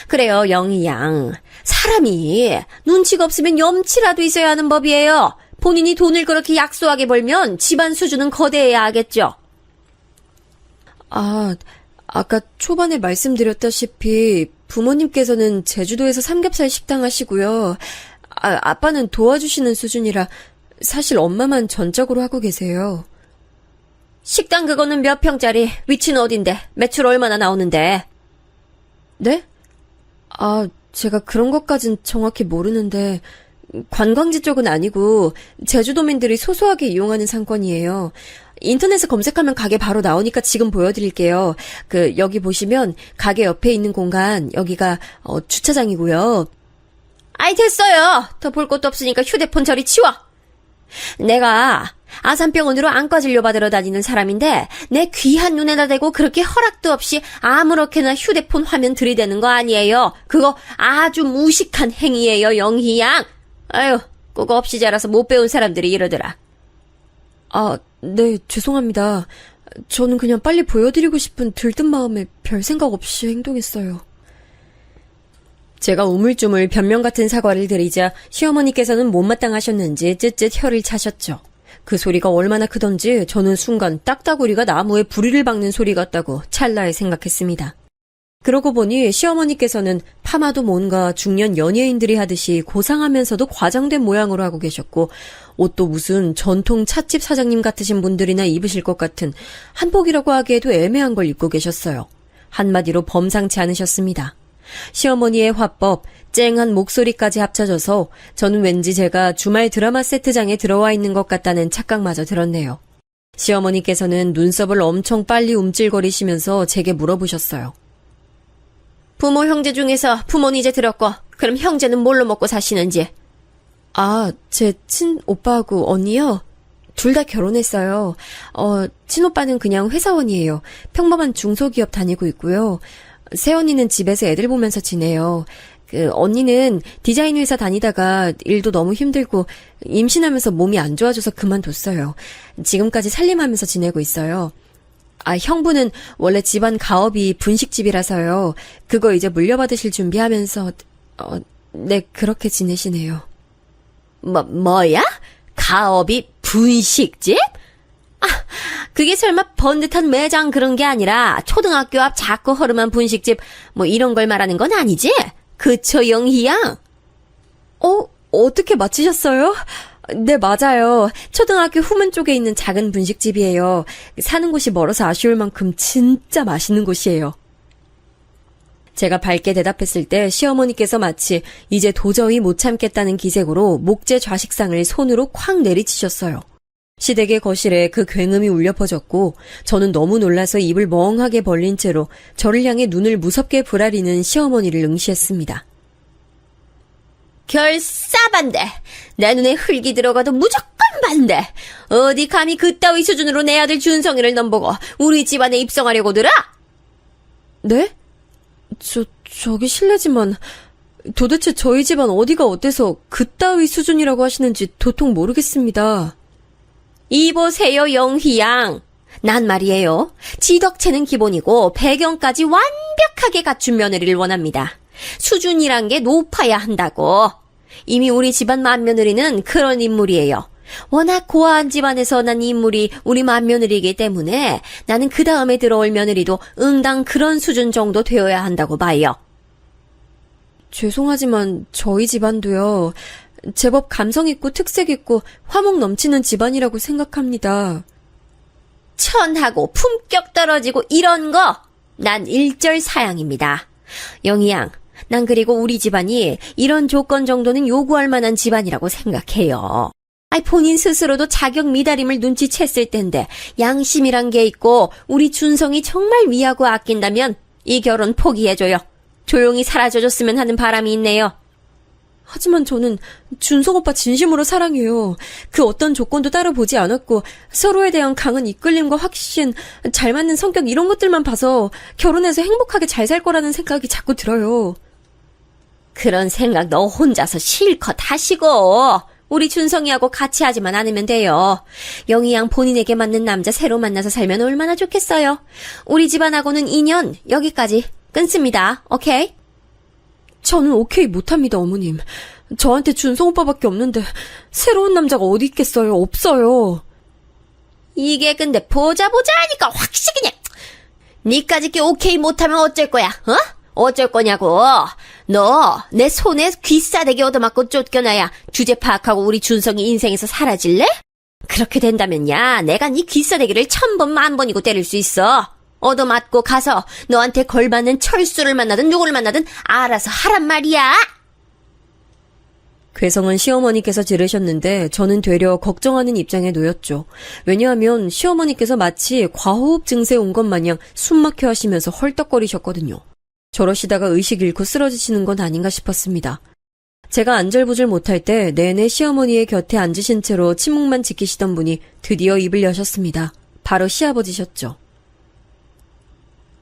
그래요, 영희 양. 사람이 눈치가 없으면 염치라도 있어야 하는 법이에요. 본인이 돈을 그렇게 약소하게 벌면 집안 수준은 거대해야 하겠죠. 아까 초반에 말씀드렸다시피 부모님께서는 제주도에서 삼겹살 식당 하시고요. 아빠는 도와주시는 수준이라 사실 엄마만 전적으로 하고 계세요. 식당 그거는 몇 평짜리? 위치는 어딘데? 매출 얼마나 나오는데? 네? 제가 그런 것까진 정확히 모르는데 관광지 쪽은 아니고 제주도민들이 소소하게 이용하는 상권이에요. 인터넷에 검색하면 가게 바로 나오니까 지금 보여드릴게요. 여기 보시면 가게 옆에 있는 공간, 여기가 주차장이고요. 됐어요. 더 볼 것도 없으니까 휴대폰 저리 치워. 내가 아산병원으로 안과 진료 받으러 다니는 사람인데 내 귀한 눈에다 대고 그렇게 허락도 없이 아무렇게나 휴대폰 화면 들이대는 거 아니에요. 그거 아주 무식한 행위예요, 영희 양. 아유, 그거 없이 자라서 못 배운 사람들이 이러더라. 네, 죄송합니다. 저는 그냥 빨리 보여드리고 싶은 들뜬 마음에 별 생각 없이 행동했어요. 제가 우물쭈물 변명 같은 사과를 드리자 시어머니께서는 못마땅하셨는지 쯧쯧 혀를 차셨죠. 그 소리가 얼마나 크던지 저는 순간 딱따구리가 나무에 부리를 박는 소리 같다고 찰나에 생각했습니다. 그러고 보니 시어머니께서는 파마도 뭔가 중년 연예인들이 하듯이 고상하면서도 과장된 모양으로 하고 계셨고 옷도 무슨 전통 찻집 사장님 같으신 분들이나 입으실 것 같은 한복이라고 하기에도 애매한 걸 입고 계셨어요. 한마디로 범상치 않으셨습니다. 시어머니의 화법, 쨍한 목소리까지 합쳐져서 저는 왠지 제가 주말 드라마 세트장에 들어와 있는 것 같다는 착각마저 들었네요. 시어머니께서는 눈썹을 엄청 빨리 움찔거리시면서 제게 물어보셨어요. 부모 형제 중에서 부모는 이제 들었고 그럼 형제는 뭘로 먹고 사시는지? 제 친오빠하고 언니요? 둘 다 결혼했어요. 친오빠는 그냥 회사원이에요. 평범한 중소기업 다니고 있고요. 새언니는 집에서 애들 보면서 지내요. 언니는 디자인 회사 다니다가 일도 너무 힘들고 임신하면서 몸이 안 좋아져서 그만뒀어요. 지금까지 살림하면서 지내고 있어요. 형부는 원래 집안 가업이 분식집이라서요. 그거 이제 물려받으실 준비하면서 네, 그렇게 지내시네요. 뭐야? 가업이 분식집? 그게 설마 번듯한 매장 그런 게 아니라 초등학교 앞 작고 허름한 분식집 뭐 이런 걸 말하는 건 아니지? 그쵸, 영희양? 어떻게 맞히셨어요? 네, 맞아요. 초등학교 후문 쪽에 있는 작은 분식집이에요. 사는 곳이 멀어서 아쉬울 만큼 진짜 맛있는 곳이에요. 제가 밝게 대답했을 때 시어머니께서 마치 이제 도저히 못 참겠다는 기색으로 목재 좌식상을 손으로 콱 내리치셨어요. 시댁의 거실에 그 굉음이 울려 퍼졌고 저는 너무 놀라서 입을 멍하게 벌린 채로 저를 향해 눈을 무섭게 부라리는 시어머니를 응시했습니다. 결사반대. 내 눈에 흙이 들어가도 무조건 반대. 어디 감히 그따위 수준으로 내 아들 준성이를 넘보고 우리 집안에 입성하려고 들어? 네? 저기 실례지만 도대체 저희 집안 어디가 어때서 그따위 수준이라고 하시는지 도통 모르겠습니다. 이보세요, 영희양. 난 말이에요. 지덕체는 기본이고 배경까지 완벽하게 갖춘 며느리를 원합니다. 수준이란 게 높아야 한다고. 이미 우리 집안 맏며느리는 그런 인물이에요. 워낙 고아한 집안에서 난 인물이 우리 맏며느리이기 때문에 나는 그 다음에 들어올 며느리도 응당 그런 수준 정도 되어야 한다고 봐요. 죄송하지만 저희 집안도요. 제법 감성 있고 특색 있고 화목 넘치는 집안이라고 생각합니다. 천하고 품격 떨어지고 이런 거 난 일절 사양입니다. 영희양, 난 그리고 우리 집안이 이런 조건 정도는 요구할 만한 집안이라고 생각해요. 본인 스스로도 자격 미달임을 눈치챘을 텐데 양심이란 게 있고 우리 준성이 정말 위하고 아낀다면 이 결혼 포기해줘요. 조용히 사라져줬으면 하는 바람이 있네요. 하지만 저는 준성 오빠 진심으로 사랑해요. 그 어떤 조건도 따로 보지 않았고 서로에 대한 강한 이끌림과 확신, 잘 맞는 성격 이런 것들만 봐서 결혼해서 행복하게 잘 살 거라는 생각이 자꾸 들어요. 그런 생각 너 혼자서 실컷 하시고 우리 준성이하고 같이 하지만 않으면 돼요. 영희양 본인에게 맞는 남자 새로 만나서 살면 얼마나 좋겠어요. 우리 집안하고는 2년 여기까지 끊습니다. 오케이? 저는 오케이 못합니다, 어머님. 저한테 준성 오빠밖에 없는데 새로운 남자가 어디 있겠어요? 없어요. 이게 근데 보자 하니까 확실히 그냥 니까짓 게 오케이 못하면 어쩔 거야? 어쩔 거냐고. 너 내 손에 귀싸대기 얻어맞고 쫓겨나야 주제 파악하고 우리 준성이 인생에서 사라질래? 그렇게 된다면 내가 네 귀싸대기를 1000번 만번이고 때릴 수 있어. 얻어맞고 가서 너한테 걸맞는 철수를 만나든 누구를 만나든 알아서 하란 말이야. 괴성은 시어머니께서 지르셨는데 저는 되려 걱정하는 입장에 놓였죠. 왜냐하면 시어머니께서 마치 과호흡 증세 온 것 마냥 숨막혀 하시면서 헐떡거리셨거든요. 저러시다가 의식 잃고 쓰러지시는 건 아닌가 싶었습니다. 제가 안절부절 못할 때 내내 시어머니의 곁에 앉으신 채로 침묵만 지키시던 분이 드디어 입을 여셨습니다. 바로 시아버지셨죠.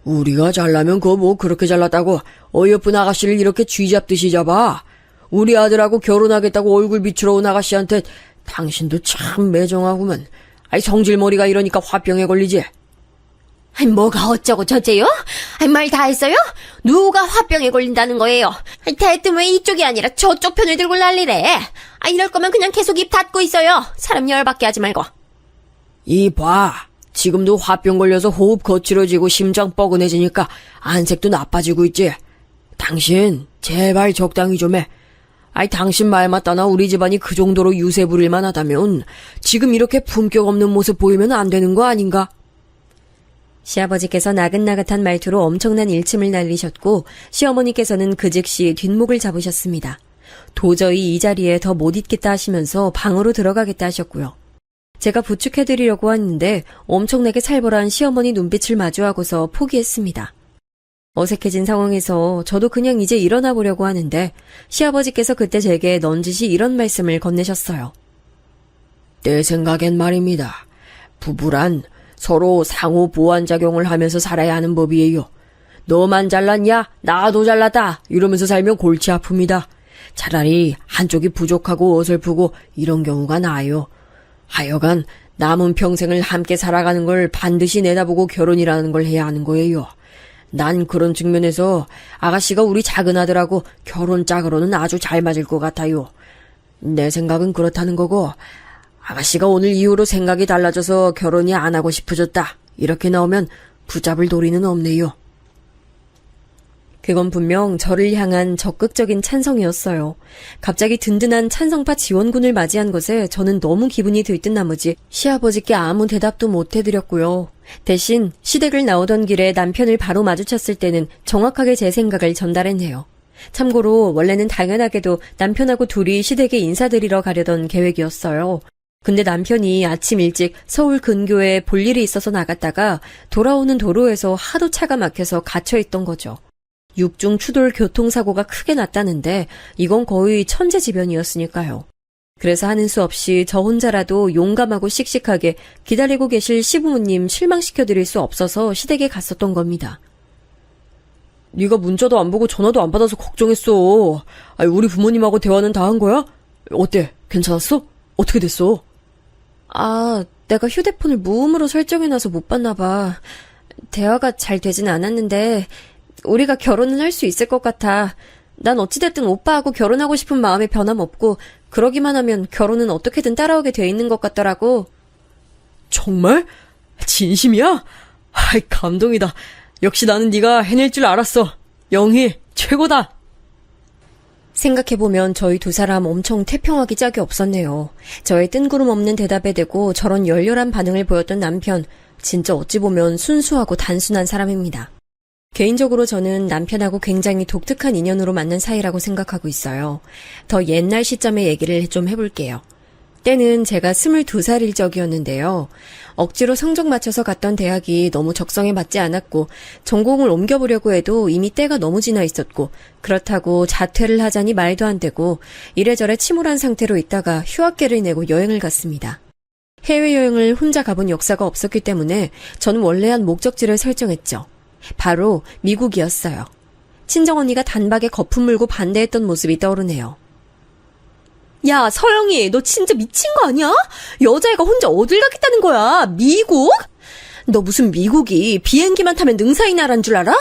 우리가 잘나면 그거 뭐 그렇게 잘났다고 어여쁜 아가씨를 이렇게 쥐잡듯이 잡아. 우리 아들하고 결혼하겠다고 얼굴 비추러 온 아가씨한테 당신도 참 매정하구먼. 성질머리가 이러니까 화병에 걸리지. 뭐가 어쩌고 저쩌요? 말 다 했어요? 누가 화병에 걸린다는 거예요? 대뜸 왜 이쪽이 아니라 저쪽 편을 들고 난리래? 이럴 거면 그냥 계속 입 닫고 있어요. 사람 열받게 하지 말고. 이 봐. 지금도 화병 걸려서 호흡 거칠어지고 심장 뻐근해지니까 안색도 나빠지고 있지. 당신 제발 적당히 좀 해. 당신 말 맞다나 우리 집안이 그 정도로 유세 부릴만 하다면 지금 이렇게 품격 없는 모습 보이면 안 되는 거 아닌가? 시아버지께서 나긋나긋한 말투로 엄청난 일침을 날리셨고 시어머니께서는 그 즉시 뒷목을 잡으셨습니다. 도저히 이 자리에 더 못 있겠다 하시면서 방으로 들어가겠다 하셨고요. 제가 부축해드리려고 했는데 엄청나게 살벌한 시어머니 눈빛을 마주하고서 포기했습니다. 어색해진 상황에서 저도 그냥 이제 일어나 보려고 하는데 시아버지께서 그때 제게 넌지시 이런 말씀을 건네셨어요. 내 생각엔 말입니다. 부부란 서로 상호 보완작용을 하면서 살아야 하는 법이에요. 너만 잘났냐? 나도 잘났다. 이러면서 살면 골치 아픕니다. 차라리 한쪽이 부족하고 어설프고 이런 경우가 나아요. 하여간 남은 평생을 함께 살아가는 걸 반드시 내다보고 결혼이라는 걸 해야 하는 거예요. 난 그런 측면에서 아가씨가 우리 작은 아들하고 결혼 짝으로는 아주 잘 맞을 것 같아요. 내 생각은 그렇다는 거고 아가씨가 오늘 이후로 생각이 달라져서 결혼이 안 하고 싶어졌다. 이렇게 나오면 붙잡을 도리는 없네요. 그건 분명 저를 향한 적극적인 찬성이었어요. 갑자기 든든한 찬성파 지원군을 맞이한 것에 저는 너무 기분이 들뜬 나머지 시아버지께 아무 대답도 못 해드렸고요. 대신 시댁을 나오던 길에 남편을 바로 마주쳤을 때는 정확하게 제 생각을 전달했네요. 참고로 원래는 당연하게도 남편하고 둘이 시댁에 인사드리러 가려던 계획이었어요. 근데 남편이 아침 일찍 서울 근교에 볼 일이 있어서 나갔다가 돌아오는 도로에서 하도 차가 막혀서 갇혀있던 거죠. 육중 추돌 교통사고가 크게 났다는데 이건 거의 천재지변이었으니까요. 그래서 하는 수 없이 저 혼자라도 용감하고 씩씩하게 기다리고 계실 시부모님 실망시켜드릴 수 없어서 시댁에 갔었던 겁니다. 네가 문자도 안 보고 전화도 안 받아서 걱정했어. 아니, 우리 부모님하고 대화는 다 한 거야? 어때? 괜찮았어? 어떻게 됐어? 내가 휴대폰을 무음으로 설정해놔서 못 봤나 봐. 대화가 잘 되진 않았는데 우리가 결혼은 할 수 있을 것 같아. 난 어찌됐든 오빠하고 결혼하고 싶은 마음에 변함없고 그러기만 하면 결혼은 어떻게든 따라오게 돼 있는 것 같더라고. 정말? 진심이야? 아이, 감동이다. 역시 나는 네가 해낼 줄 알았어. 영희, 최고다. 생각해보면 저희 두 사람 엄청 태평하기 짝이 없었네요. 저의 뜬구름 없는 대답에 대고 저런 열렬한 반응을 보였던 남편, 진짜 어찌 보면 순수하고 단순한 사람입니다. 개인적으로 저는 남편하고 굉장히 독특한 인연으로 만난 사이라고 생각하고 있어요. 더 옛날 시점의 얘기를 좀 해볼게요. 때는 제가 22살일 적이었는데요. 억지로 성적 맞춰서 갔던 대학이 너무 적성에 맞지 않았고 전공을 옮겨보려고 해도 이미 때가 너무 지나 있었고 그렇다고 자퇴를 하자니 말도 안 되고 이래저래 침울한 상태로 있다가 휴학계를 내고 여행을 갔습니다. 해외여행을 혼자 가본 역사가 없었기 때문에 저는 원래 한 목적지를 설정했죠. 바로 미국이었어요. 친정언니가 단박에 거품 물고 반대했던 모습이 떠오르네요. 야, 서영이, 너 진짜 미친 거 아니야? 여자애가 혼자 어딜 가겠다는 거야? 미국? 너 무슨 미국이 비행기만 타면 능사이 나라인 줄 알아?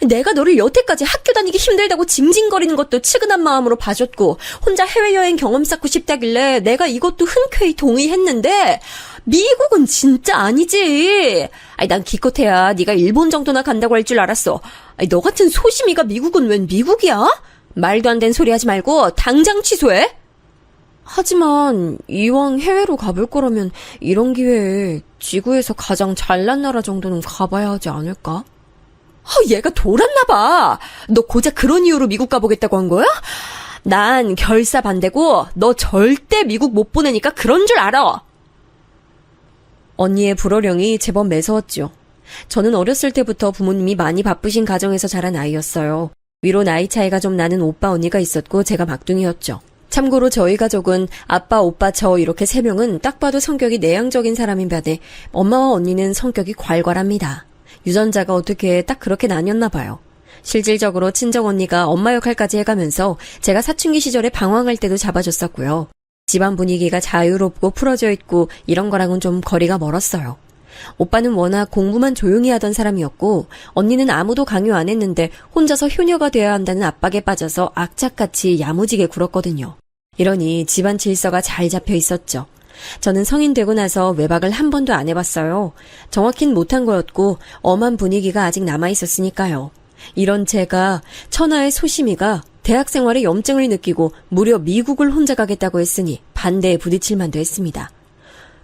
내가 너를 여태까지 학교 다니기 힘들다고 징징거리는 것도 측은한 마음으로 봐줬고 혼자 해외여행 경험 쌓고 싶다길래 내가 이것도 흔쾌히 동의했는데 미국은 진짜 아니지. 난 기껏해야 네가 일본 정도나 간다고 할 줄 알았어. 너 같은 소심이가 미국은 웬 미국이야? 말도 안 되는 소리 하지 말고 당장 취소해. 하지만 이왕 해외로 가볼 거라면 이런 기회에 지구에서 가장 잘난 나라 정도는 가봐야 하지 않을까? 얘가 돌았나 봐. 너 고작 그런 이유로 미국 가보겠다고 한 거야? 난 결사 반대고 너 절대 미국 못 보내니까 그런 줄 알아. 언니의 불어령이 제법 매서웠죠. 저는 어렸을 때부터 부모님이 많이 바쁘신 가정에서 자란 아이였어요. 위로 나이 차이가 좀 나는 오빠 언니가 있었고 제가 막둥이였죠. 참고로 저희 가족은 아빠, 오빠, 저 이렇게 세 명은 딱 봐도 성격이 내향적인 사람인 반에 엄마와 언니는 성격이 괄괄합니다. 유전자가 어떻게 딱 그렇게 나뉘었나 봐요. 실질적으로 친정언니가 엄마 역할까지 해가면서 제가 사춘기 시절에 방황할 때도 잡아줬었고요. 집안 분위기가 자유롭고 풀어져 있고 이런 거랑은 좀 거리가 멀었어요. 오빠는 워낙 공부만 조용히 하던 사람이었고 언니는 아무도 강요 안 했는데 혼자서 효녀가 돼야 한다는 압박에 빠져서 악착같이 야무지게 굴었거든요. 이러니 집안 질서가 잘 잡혀 있었죠. 저는 성인 되고 나서 외박을 한 번도 안 해봤어요. 정확히는 못한 거였고 엄한 분위기가 아직 남아있었으니까요. 이런 제가 천하의 소심이가 대학 생활에 염증을 느끼고 무려 미국을 혼자 가겠다고 했으니 반대에 부딪힐 만도 했습니다.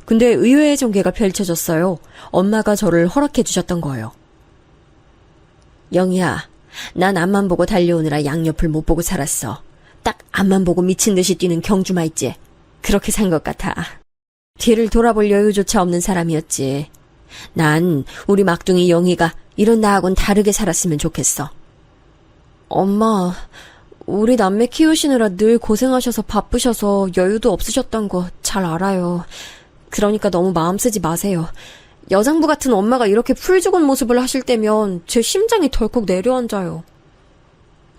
근데 의외의 전개가 펼쳐졌어요. 엄마가 저를 허락해 주셨던 거예요. 영희야, 난 앞만 보고 달려오느라 양옆을 못 보고 살았어. 딱 앞만 보고 미친 듯이 뛰는 경주마 있지? 그렇게 산 것 같아. 뒤를 돌아볼 여유조차 없는 사람이었지. 난 우리 막둥이 영희가 이런 나하고는 다르게 살았으면 좋겠어. 엄마, 우리 남매 키우시느라 늘 고생하셔서 바쁘셔서 여유도 없으셨던 거 잘 알아요. 그러니까 너무 마음 쓰지 마세요. 여장부 같은 엄마가 이렇게 풀 죽은 모습을 하실 때면 제 심장이 덜컥 내려앉아요.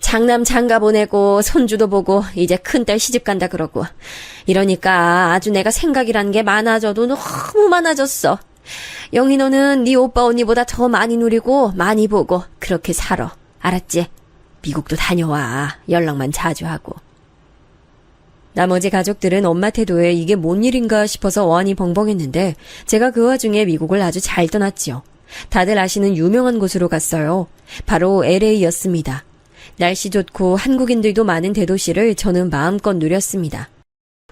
장남 장가 보내고 손주도 보고 이제 큰딸 시집 간다 그러고 이러니까 아주 내가 생각이란 게 많아져도 너무 많아졌어. 영희 너는 네 오빠 언니보다 더 많이 누리고 많이 보고 그렇게 살아. 알았지? 미국도 다녀와. 연락만 자주 하고. 나머지 가족들은 엄마 태도에 이게 뭔 일인가 싶어서 어안이 벙벙했는데 제가 그 와중에 미국을 아주 잘 떠났지요. 다들 아시는 유명한 곳으로 갔어요. 바로 LA였습니다. 날씨 좋고 한국인들도 많은 대도시를 저는 마음껏 누렸습니다.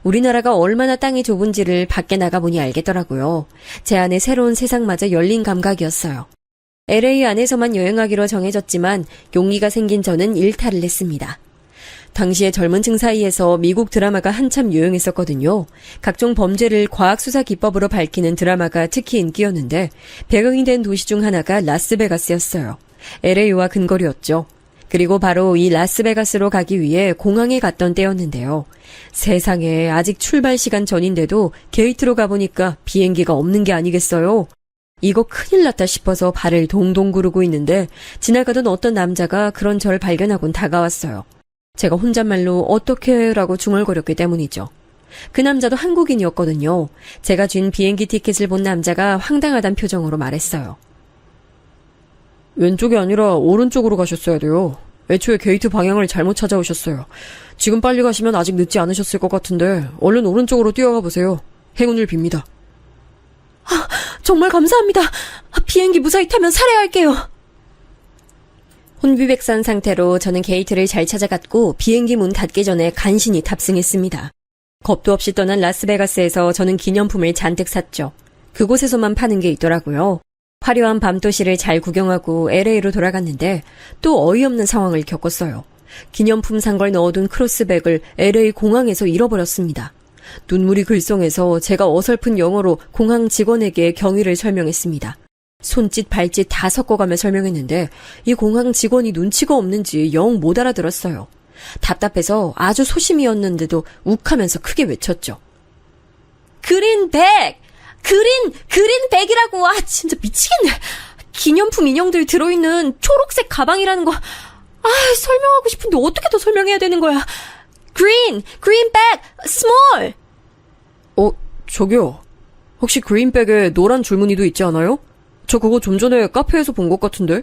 우리나라가 얼마나 땅이 좁은지를 밖에 나가보니 알겠더라고요. 제 안에 새로운 세상마저 열린 감각이었어요. LA 안에서만 여행하기로 정해졌지만 용기가 생긴 저는 일탈을 했습니다. 당시에 젊은 층 사이에서 미국 드라마가 한참 유행했었거든요. 각종 범죄를 과학수사 기법으로 밝히는 드라마가 특히 인기였는데 배경이 된 도시 중 하나가 라스베가스였어요. LA와 근거리였죠. 그리고 바로 이 라스베가스로 가기 위해 공항에 갔던 때였는데요. 세상에 아직 출발 시간 전인데도 게이트로 가보니까 비행기가 없는 게 아니겠어요? 이거 큰일 났다 싶어서 발을 동동 구르고 있는데 지나가던 어떤 남자가 그런 절 발견하곤 다가왔어요. 제가 혼잣말로 어떻게 라고 중얼거렸기 때문이죠. 그 남자도 한국인이었거든요. 제가 쥔 비행기 티켓을 본 남자가 황당하단 표정으로 말했어요. 왼쪽이 아니라 오른쪽으로 가셨어야 돼요. 애초에 게이트 방향을 잘못 찾아오셨어요. 지금 빨리 가시면 아직 늦지 않으셨을 것 같은데 얼른 오른쪽으로 뛰어가 보세요. 행운을 빕니다. 정말 감사합니다. 비행기 무사히 타면 살해할게요. 혼비백산 상태로 저는 게이트를 잘 찾아갔고 비행기 문 닫기 전에 간신히 탑승했습니다. 겁도 없이 떠난 라스베가스에서 저는 기념품을 잔뜩 샀죠. 그곳에서만 파는 게 있더라고요. 화려한 밤도시를 잘 구경하고 LA로 돌아갔는데 또 어이없는 상황을 겪었어요. 기념품 산 걸 넣어둔 크로스백을 LA 공항에서 잃어버렸습니다. 눈물이 글썽해서 제가 어설픈 영어로 공항 직원에게 경위를 설명했습니다. 손짓 발짓 다 섞어가며 설명했는데 이 공항 직원이 눈치가 없는지 영 못 알아들었어요. 답답해서 아주 소심이었는데도 욱하면서 크게 외쳤죠. 그린백! 그린백이라고! 진짜 미치겠네. 기념품 인형들 들어있는 초록색 가방이라는 거. 설명하고 싶은데 어떻게 더 설명해야 되는 거야. 그린백, 스몰! 저기요. 혹시 그린백에 노란 줄무늬도 있지 않아요? 저 그거 좀 전에 카페에서 본 것 같은데?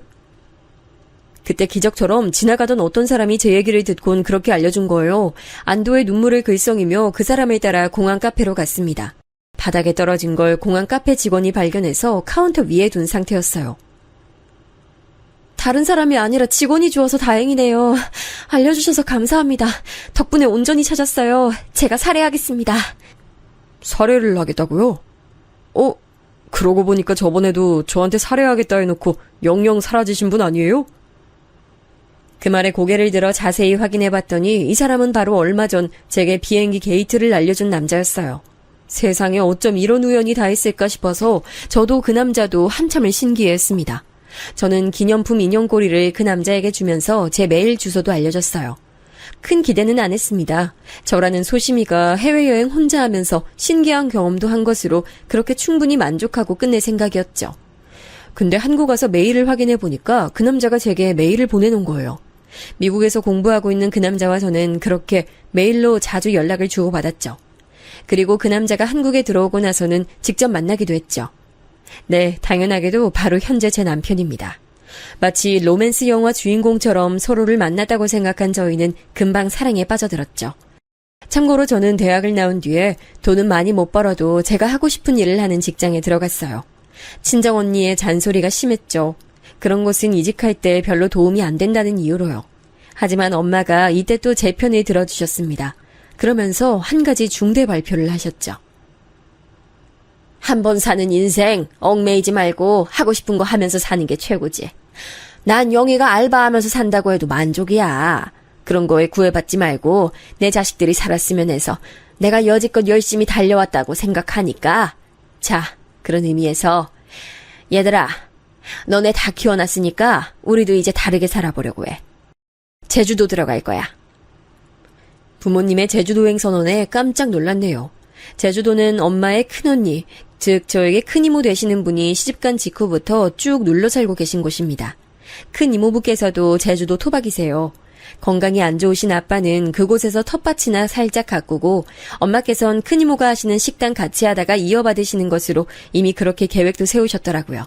그때 기적처럼 지나가던 어떤 사람이 제 얘기를 듣곤 그렇게 알려준 거예요. 안도의 눈물을 글썽이며 그 사람을 따라 공항 카페로 갔습니다. 바닥에 떨어진 걸 공항 카페 직원이 발견해서 카운터 위에 둔 상태였어요. 다른 사람이 아니라 직원이 주어서 다행이네요. 알려주셔서 감사합니다. 덕분에 온전히 찾았어요. 제가 살해하겠습니다. 살해를 하겠다고요? 그러고 보니까 저번에도 저한테 살해하겠다 해놓고 영영 사라지신 분 아니에요? 그 말에 고개를 들어 자세히 확인해봤더니 이 사람은 바로 얼마 전 제게 비행기 게이트를 알려준 남자였어요. 세상에 어쩜 이런 우연이 다 있을까 싶어서 저도 그 남자도 한참을 신기해했습니다. 저는 기념품 인형꼬리를 그 남자에게 주면서 제 메일 주소도 알려줬어요. 큰 기대는 안 했습니다. 저라는 소심이가 해외여행 혼자 하면서 신기한 경험도 한 것으로 그렇게 충분히 만족하고 끝낼 생각이었죠. 근데 한국 와서 메일을 확인해보니까 그 남자가 제게 메일을 보내놓은 거예요. 미국에서 공부하고 있는 그 남자와 저는 그렇게 메일로 자주 연락을 주고받았죠. 그리고 그 남자가 한국에 들어오고 나서는 직접 만나기도 했죠. 네, 당연하게도 바로 현재 제 남편입니다. 마치 로맨스 영화 주인공처럼 서로를 만났다고 생각한 저희는 금방 사랑에 빠져들었죠. 참고로 저는 대학을 나온 뒤에 돈은 많이 못 벌어도 제가 하고 싶은 일을 하는 직장에 들어갔어요. 친정 언니의 잔소리가 심했죠. 그런 곳은 이직할 때 별로 도움이 안 된다는 이유로요. 하지만 엄마가 이때 또 제 편을 들어주셨습니다. 그러면서 한 가지 중대 발표를 하셨죠. 한 번 사는 인생 얽매이지 말고 하고 싶은 거 하면서 사는 게 최고지. 난 영희가 알바하면서 산다고 해도 만족이야. 그런 거에 구애받지 말고 내 자식들이 살았으면 해서 내가 여지껏 열심히 달려왔다고 생각하니까. 자, 그런 의미에서 얘들아, 너네 다 키워놨으니까 우리도 이제 다르게 살아보려고 해. 제주도 들어갈 거야. 부모님의 제주도행 선언에 깜짝 놀랐네요. 제주도는 엄마의 큰언니, 즉 저에게 큰이모 되시는 분이 시집간 직후부터 쭉 눌러 살고 계신 곳입니다. 큰 이모부께서도 제주도 토박이세요. 건강이 안 좋으신 아빠는 그곳에서 텃밭이나 살짝 가꾸고 엄마께선 큰이모가 하시는 식당 같이 하다가 이어받으시는 것으로 이미 그렇게 계획도 세우셨더라고요.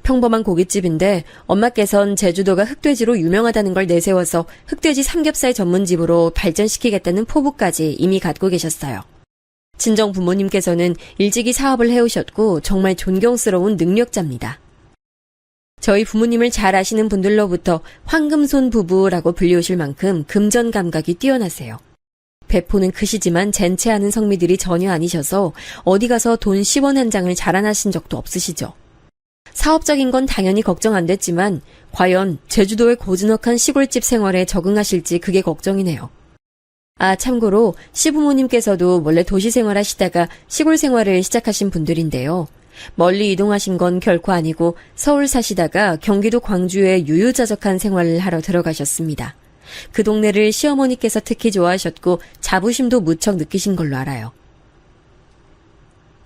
평범한 고깃집인데 엄마께선 제주도가 흑돼지로 유명하다는 걸 내세워서 흑돼지 삼겹살 전문집으로 발전시키겠다는 포부까지 이미 갖고 계셨어요. 친정 부모님께서는 일찍이 사업을 해오셨고 정말 존경스러운 능력자입니다. 저희 부모님을 잘 아시는 분들로부터 황금손 부부라고 불리우실 만큼 금전 감각이 뛰어나세요. 배포는 크시지만 젠체하는 성미들이 전혀 아니셔서 어디 가서 돈 10원 한 장을 자랑하신 적도 없으시죠. 사업적인 건 당연히 걱정 안 됐지만 과연 제주도의 고즈넉한 시골집 생활에 적응하실지 그게 걱정이네요. 아, 참고로 시부모님께서도 원래 도시 생활하시다가 시골 생활을 시작하신 분들인데요. 멀리 이동하신 건 결코 아니고 서울 사시다가 경기도 광주에 유유자적한 생활을 하러 들어가셨습니다. 그 동네를 시어머니께서 특히 좋아하셨고 자부심도 무척 느끼신 걸로 알아요.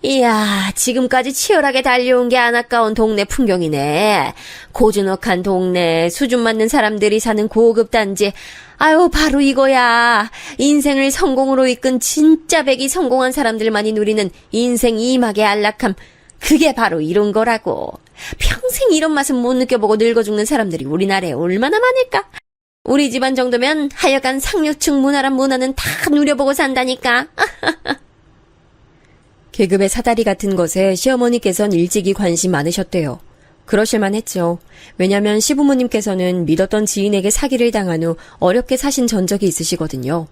이야, 지금까지 치열하게 달려온 게 안 아까운 동네 풍경이네. 고즈넉한 동네, 수준 맞는 사람들이 사는 고급 단지. 아유, 바로 이거야. 인생을 성공으로 이끈 진짜 백이 성공한 사람들만이 누리는 인생 이막의 안락함. 그게 바로 이런 거라고. 평생 이런 맛은 못 느껴보고 늙어 죽는 사람들이 우리나라에 얼마나 많을까? 우리 집안 정도면 하여간 상류층 문화란 문화는 다 누려보고 산다니까. 계급의 사다리 같은 것에 시어머니께선 일찍이 관심 많으셨대요. 그러실만 했죠. 왜냐면 시부모님께서는 믿었던 지인에게 사기를 당한 후 어렵게 사신 전적이 있으시거든요.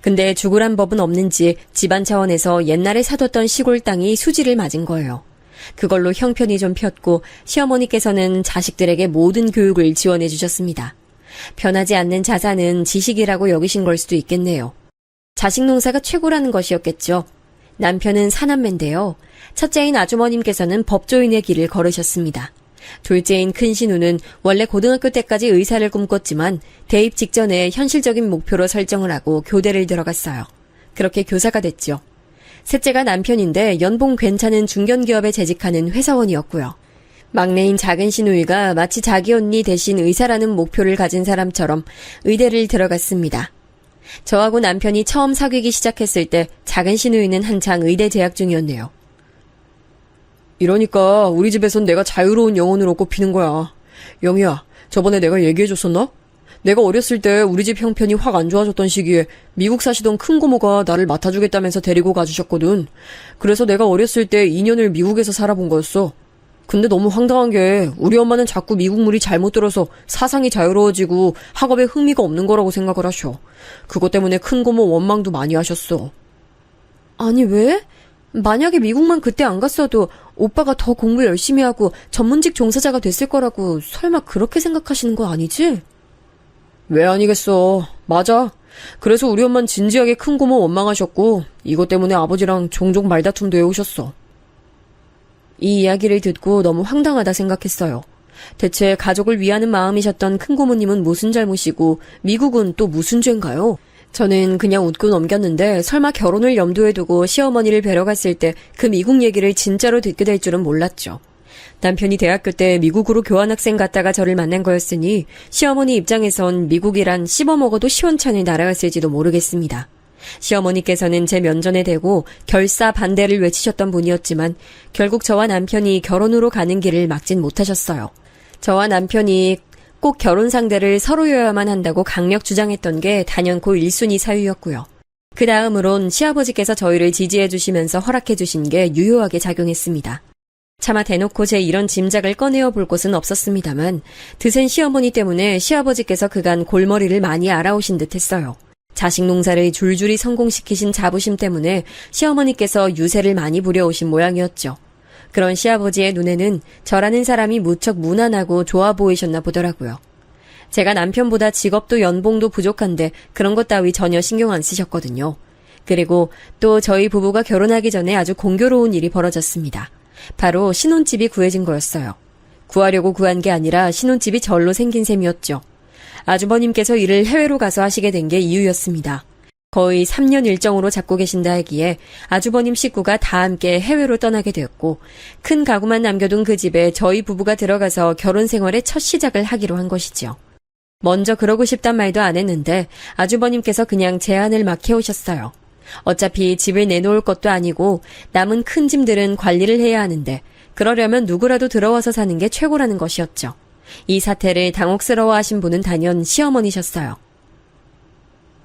근데 죽으란 법은 없는지 집안 차원에서 옛날에 사뒀던 시골 땅이 수지를 맞은 거예요. 그걸로 형편이 좀 폈고 시어머니께서는 자식들에게 모든 교육을 지원해 주셨습니다. 변하지 않는 자산은 지식이라고 여기신 걸 수도 있겠네요. 자식 농사가 최고라는 것이었겠죠. 남편은 사남매인데요. 첫째인 아주머님께서는 법조인의 길을 걸으셨습니다. 둘째인 큰 신우는 원래 고등학교 때까지 의사를 꿈꿨지만 대입 직전에 현실적인 목표로 설정을 하고 교대를 들어갔어요. 그렇게 교사가 됐죠. 셋째가 남편인데 연봉 괜찮은 중견기업에 재직하는 회사원이었고요. 막내인 작은 신우이가 마치 자기 언니 대신 의사라는 목표를 가진 사람처럼 의대를 들어갔습니다. 저하고 남편이 처음 사귀기 시작했을 때 작은 신우이는 한창 의대 재학 중이었네요. 이러니까 우리 집에선 내가 자유로운 영혼으로 꼽히는 거야. 영희야, 저번에 내가 얘기해줬었나? 내가 어렸을 때 우리 집 형편이 확 안 좋아졌던 시기에 미국 사시던 큰 고모가 나를 맡아주겠다면서 데리고 가주셨거든. 그래서 내가 어렸을 때 2년을 미국에서 살아본 거였어. 근데 너무 황당한 게 우리 엄마는 자꾸 미국 물이 잘못 들어서 사상이 자유로워지고 학업에 흥미가 없는 거라고 생각을 하셔. 그것 때문에 큰 고모 원망도 많이 하셨어. 아니 왜? 만약에 미국만 그때 안 갔어도 오빠가 더 공부 열심히 하고 전문직 종사자가 됐을 거라고 설마 그렇게 생각하시는 거 아니지? 왜 아니겠어. 맞아. 그래서 우리 엄마는 진지하게 큰 고모 원망하셨고 이것 때문에 아버지랑 종종 말다툼도 해오셨어. 이 이야기를 듣고 너무 황당하다 생각했어요. 대체 가족을 위하는 마음이셨던 큰 고모님은 무슨 잘못이고 미국은 또 무슨 죄인가요? 저는 그냥 웃고 넘겼는데 설마 결혼을 염두에 두고 시어머니를 뵈러 갔을 때 그 미국 얘기를 진짜로 듣게 될 줄은 몰랐죠. 남편이 대학교 때 미국으로 교환학생 갔다가 저를 만난 거였으니 시어머니 입장에선 미국이란 씹어먹어도 시원찮을 나라였을지도 모르겠습니다. 시어머니께서는 제 면전에 대고 결사 반대를 외치셨던 분이었지만 결국 저와 남편이 결혼으로 가는 길을 막진 못하셨어요. 저와 남편이 꼭 결혼 상대를 서로여야만 한다고 강력 주장했던 게 단연코 1순위 사유였고요. 그 다음으론 시아버지께서 저희를 지지해 주시면서 허락해 주신 게 유효하게 작용했습니다. 차마 대놓고 제 이런 짐작을 꺼내어 볼 곳은 없었습니다만 드센 시어머니 때문에 시아버지께서 그간 골머리를 많이 알아오신 듯 했어요. 자식 농사를 줄줄이 성공시키신 자부심 때문에 시어머니께서 유세를 많이 부려오신 모양이었죠. 그런 시아버지의 눈에는 저라는 사람이 무척 무난하고 좋아 보이셨나 보더라고요. 제가 남편보다 직업도 연봉도 부족한데 그런 것 따위 전혀 신경 안 쓰셨거든요. 그리고 또 저희 부부가 결혼하기 전에 아주 공교로운 일이 벌어졌습니다. 바로 신혼집이 구해진 거였어요. 구하려고 구한 게 아니라 신혼집이 절로 생긴 셈이었죠. 아주버님께서 일을 해외로 가서 하시게 된 게 이유였습니다. 거의 3년 일정으로 잡고 계신다 하기에 아주버님 식구가 다 함께 해외로 떠나게 되었고 큰 가구만 남겨둔 그 집에 저희 부부가 들어가서 결혼 생활의 첫 시작을 하기로 한 것이죠. 먼저 그러고 싶단 말도 안 했는데 아주버님께서 그냥 제안을 막 해오셨어요. 어차피 집을 내놓을 것도 아니고 남은 큰 짐들은 관리를 해야 하는데 그러려면 누구라도 들어와서 사는 게 최고라는 것이었죠. 이 사태를 당혹스러워하신 분은 단연 시어머니셨어요.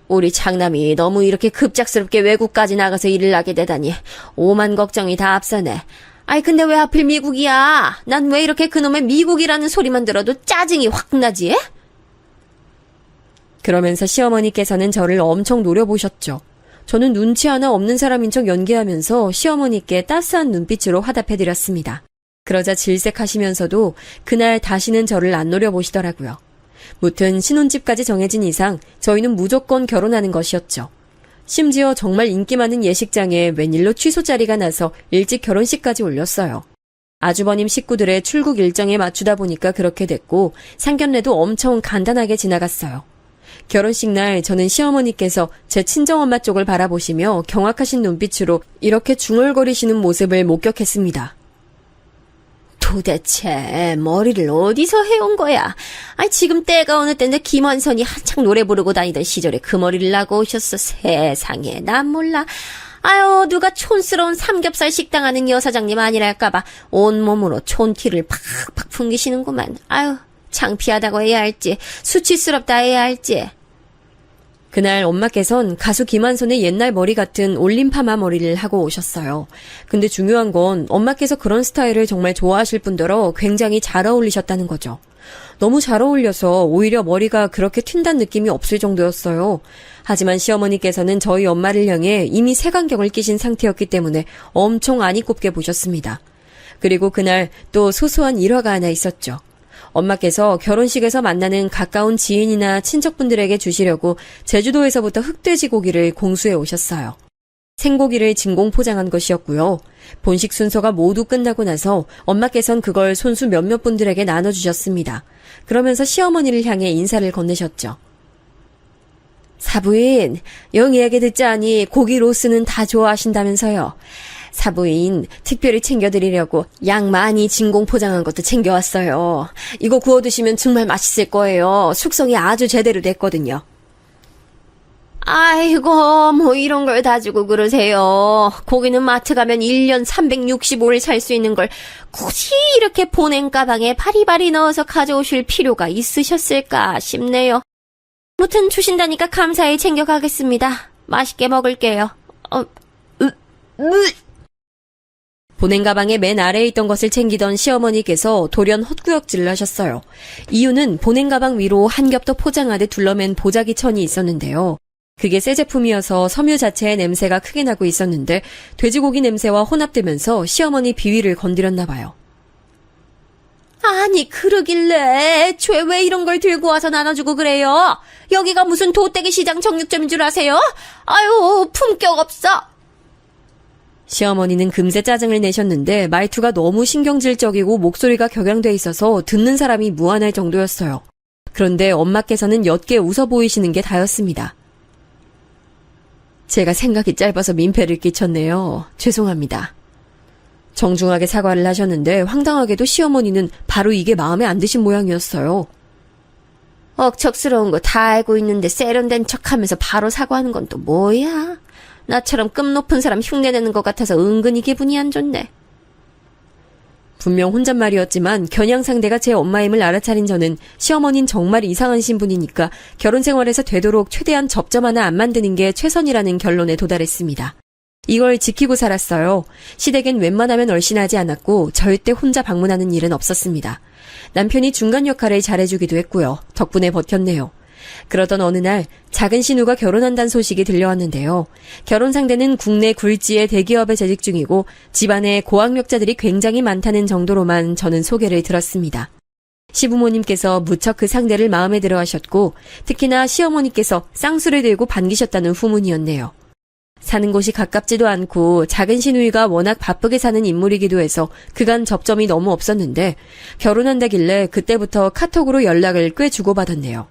우리 장남이 너무 이렇게 급작스럽게 외국까지 나가서 일을 하게 되다니 오만 걱정이 다 앞서네. 아이 근데 왜 하필 미국이야? 난 왜 이렇게 그놈의 미국이라는 소리만 들어도 짜증이 확 나지? 그러면서 시어머니께서는 저를 엄청 노려보셨죠. 저는 눈치 하나 없는 사람인 척 연기하면서 시어머니께 따스한 눈빛으로 화답해드렸습니다. 그러자 질색하시면서도 그날 다시는 저를 안 노려보시더라고요. 무튼 신혼집까지 정해진 이상 저희는 무조건 결혼하는 것이었죠. 심지어 정말 인기 많은 예식장에 웬일로 취소 자리가 나서 일찍 결혼식까지 올렸어요. 아주버님 식구들의 출국 일정에 맞추다 보니까 그렇게 됐고 상견례도 엄청 간단하게 지나갔어요. 결혼식 날 저는 시어머니께서 제 친정엄마 쪽을 바라보시며 경악하신 눈빛으로 이렇게 중얼거리시는 모습을 목격했습니다. 도대체 머리를 어디서 해온 거야? 아니 지금 때가 어느 때인데 김원선이 한창 노래 부르고 다니던 시절에 그 머리를 나고 오셨어. 세상에 난 몰라. 아유 누가 촌스러운 삼겹살 식당 하는 여사장님 아니랄까봐 온몸으로 촌티를 팍팍 풍기시는구만. 아유 창피하다고 해야 할지 수치스럽다 해야 할지. 그날 엄마께선 가수 김한선의 옛날 머리 같은 올림 파마 머리를 하고 오셨어요. 근데 중요한 건 엄마께서 그런 스타일을 정말 좋아하실 뿐더러 굉장히 잘 어울리셨다는 거죠. 너무 잘 어울려서 오히려 머리가 그렇게 튄다는 느낌이 없을 정도였어요. 하지만 시어머니께서는 저희 엄마를 향해 이미 색안경을 끼신 상태였기 때문에 엄청 안이 꼽게 보셨습니다. 그리고 그날 또 소소한 일화가 하나 있었죠. 엄마께서 결혼식에서 만나는 가까운 지인이나 친척분들에게 주시려고 제주도에서부터 흑돼지 고기를 공수해 오셨어요. 생고기를 진공 포장한 것이었고요. 본식 순서가 모두 끝나고 나서 엄마께선 그걸 손수 몇몇 분들에게 나눠주셨습니다. 그러면서 시어머니를 향해 인사를 건네셨죠. 사부인, 영희에게 듣자니 고기 로스는 다 좋아하신다면서요. 사부인 특별히 챙겨드리려고 양 많이 진공 포장한 것도 챙겨왔어요. 이거 구워 드시면 정말 맛있을 거예요. 숙성이 아주 제대로 됐거든요. 아이고 뭐 이런 걸 다 주고 그러세요. 고기는 마트 가면 1년 365일 살 수 있는 걸 굳이 이렇게 보냉 가방에 바리바리 넣어서 가져오실 필요가 있으셨을까 싶네요. 무튼 주신다니까 감사히 챙겨가겠습니다. 맛있게 먹을게요. 보냉 가방의 맨 아래에 있던 것을 챙기던 시어머니께서 돌연 헛구역질을 하셨어요. 이유는 보냉 가방 위로 한 겹 더 포장하듯 둘러맨 보자기 천이 있었는데요. 그게 새 제품이어서 섬유 자체의 냄새가 크게 나고 있었는데 돼지고기 냄새와 혼합되면서 시어머니 비위를 건드렸나 봐요. 아니 그러길래 애초에 왜 이런 걸 들고 와서 나눠주고 그래요? 여기가 무슨 도떼기 시장 정육점인 줄 아세요? 아유 품격 없어. 시어머니는 금세 짜증을 내셨는데 말투가 너무 신경질적이고 목소리가 격양돼 있어서 듣는 사람이 무안할 정도였어요. 그런데 엄마께서는 옅게 웃어 보이시는 게 다였습니다. 제가 생각이 짧아서 민폐를 끼쳤네요. 죄송합니다. 정중하게 사과를 하셨는데 황당하게도 시어머니는 바로 이게 마음에 안 드신 모양이었어요. 억척스러운 거 다 알고 있는데 세련된 척하면서 바로 사과하는 건 또 뭐야? 나처럼 급 높은 사람 흉내내는 것 같아서 은근히 기분이 안 좋네. 분명 혼잣말이었지만 겨냥 상대가 제 엄마임을 알아차린 저는 시어머니는 정말 이상한 신분이니까 결혼 생활에서 되도록 최대한 접점 하나 안 만드는 게 최선이라는 결론에 도달했습니다. 이걸 지키고 살았어요. 시댁엔 웬만하면 얼씬하지 않았고 절대 혼자 방문하는 일은 없었습니다. 남편이 중간 역할을 잘해주기도 했고요. 덕분에 버텼네요. 그러던 어느 날 작은 신우가 결혼한다는 소식이 들려왔는데요. 결혼 상대는 국내 굴지의 대기업에 재직 중이고 집안에 고학력자들이 굉장히 많다는 정도로만 저는 소개를 들었습니다. 시부모님께서 무척 그 상대를 마음에 들어 하셨고 특히나 시어머니께서 쌍수를 들고 반기셨다는 후문이었네요. 사는 곳이 가깝지도 않고 작은 시누이가 워낙 바쁘게 사는 인물이기도 해서 그간 접점이 너무 없었는데 결혼한다길래 그때부터 카톡으로 연락을 꽤 주고받았네요.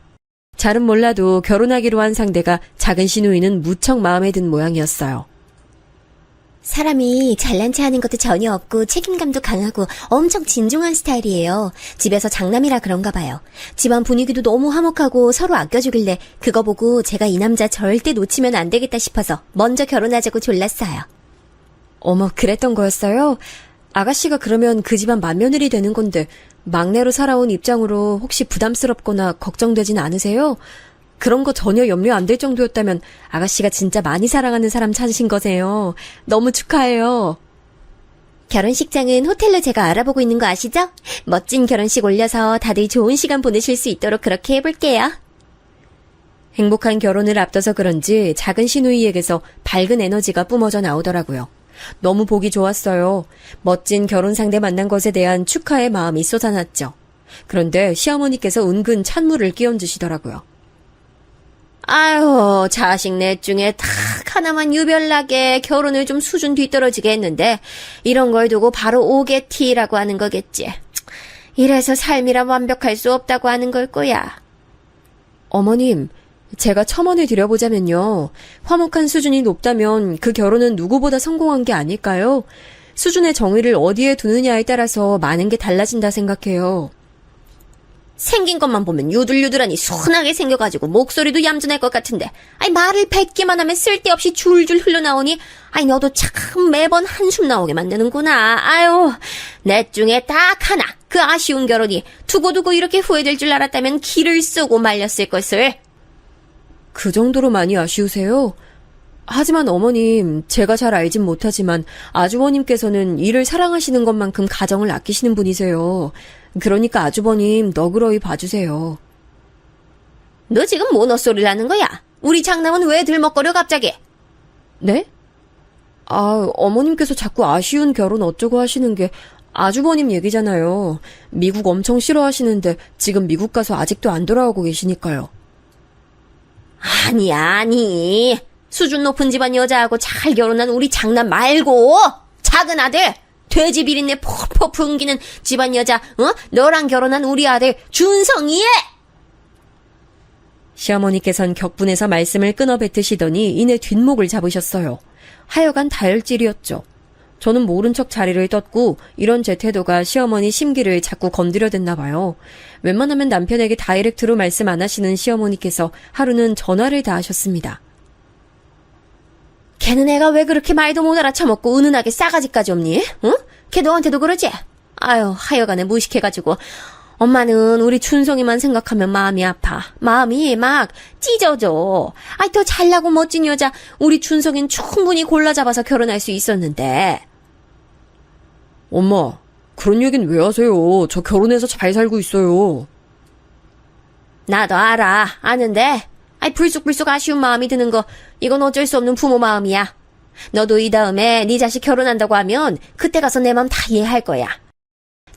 잘은 몰라도 결혼하기로 한 상대가 작은 시누이는 무척 마음에 든 모양이었어요. 사람이 잘난 체 하는 것도 전혀 없고 책임감도 강하고 엄청 진중한 스타일이에요. 집에서 장남이라 그런가 봐요. 집안 분위기도 너무 화목하고 서로 아껴주길래 그거 보고 제가 이 남자 절대 놓치면 안 되겠다 싶어서 먼저 결혼하자고 졸랐어요. 어머, 그랬던 거였어요? 아가씨가 그러면 그 집안 맏며느리 되는 건데 막내로 살아온 입장으로 혹시 부담스럽거나 걱정되진 않으세요? 그런 거 전혀 염려 안 될 정도였다면 아가씨가 진짜 많이 사랑하는 사람 찾으신 거세요. 너무 축하해요. 결혼식장은 호텔로 제가 알아보고 있는 거 아시죠? 멋진 결혼식 올려서 다들 좋은 시간 보내실 수 있도록 그렇게 해볼게요. 행복한 결혼을 앞둬서 그런지 작은 시누이에게서 밝은 에너지가 뿜어져 나오더라고요. 너무 보기 좋았어요. 멋진 결혼 상대 만난 것에 대한 축하의 마음이 쏟아났죠. 그런데 시어머니께서 은근 찬물을 끼얹으시더라고요. 아유, 자식 넷 중에 딱 하나만 유별나게 결혼을 좀 수준 뒤떨어지게 했는데 이런 걸 두고 바로 오게티라고 하는 거겠지. 이래서 삶이라 완벽할 수 없다고 하는 걸 거야. 어머님, 제가 첨언을 드려보자면요. 화목한 수준이 높다면 그 결혼은 누구보다 성공한 게 아닐까요? 수준의 정의를 어디에 두느냐에 따라서 많은 게 달라진다 생각해요. 생긴 것만 보면 유들유들하니 순하게 생겨가지고 목소리도 얌전할 것 같은데 말을 100개만 하면 쓸데없이 줄줄 흘러나오니 너도 참 매번 한숨 나오게 만드는구나. 아유, 넷 중에 딱 하나 그 아쉬운 결혼이 두고두고 이렇게 후회될 줄 알았다면 기를 쓰고 말렸을 것을. 그 정도로 많이 아쉬우세요? 하지만 어머님, 제가 잘 알진 못하지만 아주버님께서는 일을 사랑하시는 것만큼 가정을 아끼시는 분이세요. 그러니까 아주버님 너그러이 봐주세요. 너 지금 뭔 헛소리를 하는 거야? 우리 장남은 왜 들먹거려 갑자기? 네? 어머님께서 자꾸 아쉬운 결혼 어쩌고 하시는 게 아주버님 얘기잖아요. 미국 엄청 싫어하시는데 지금 미국 가서 아직도 안 돌아오고 계시니까요. 아니. 수준 높은 집안 여자하고 잘 결혼한 우리 장남 말고 작은 아들 돼지 비린내 폴폴 풍기는 집안 여자 너랑 결혼한 우리 아들 준성이에. 시어머니께선 격분해서 말씀을 끊어 뱉으시더니 이내 뒷목을 잡으셨어요. 하여간 다혈질이었죠. 저는 모른 척 자리를 떴고 이런 제 태도가 시어머니 심기를 자꾸 건드려댔나 봐요. 웬만하면 남편에게 다이렉트로 말씀 안 하시는 시어머니께서 하루는 전화를 다 하셨습니다. 걔는 애가 왜 그렇게 말도 못 알아쳐먹고 은은하게 싸가지까지 없니? 응? 걔 너한테도 그러지? 아유, 하여간에 무식해가지고 엄마는 우리 춘성이만 생각하면 마음이 아파. 마음이 막 찢어져. 더 잘나고 멋진 여자 우리 춘성인 충분히 골라 잡아서 결혼할 수 있었는데. 엄마, 그런 얘긴 왜 하세요? 저 결혼해서 잘 살고 있어요. 나도 알아. 아는데 불쑥불쑥 아쉬운 마음이 드는 거 이건 어쩔 수 없는 부모 마음이야. 너도 이 다음에 네 자식 결혼한다고 하면 그때 가서 내 마음 다 이해할 거야.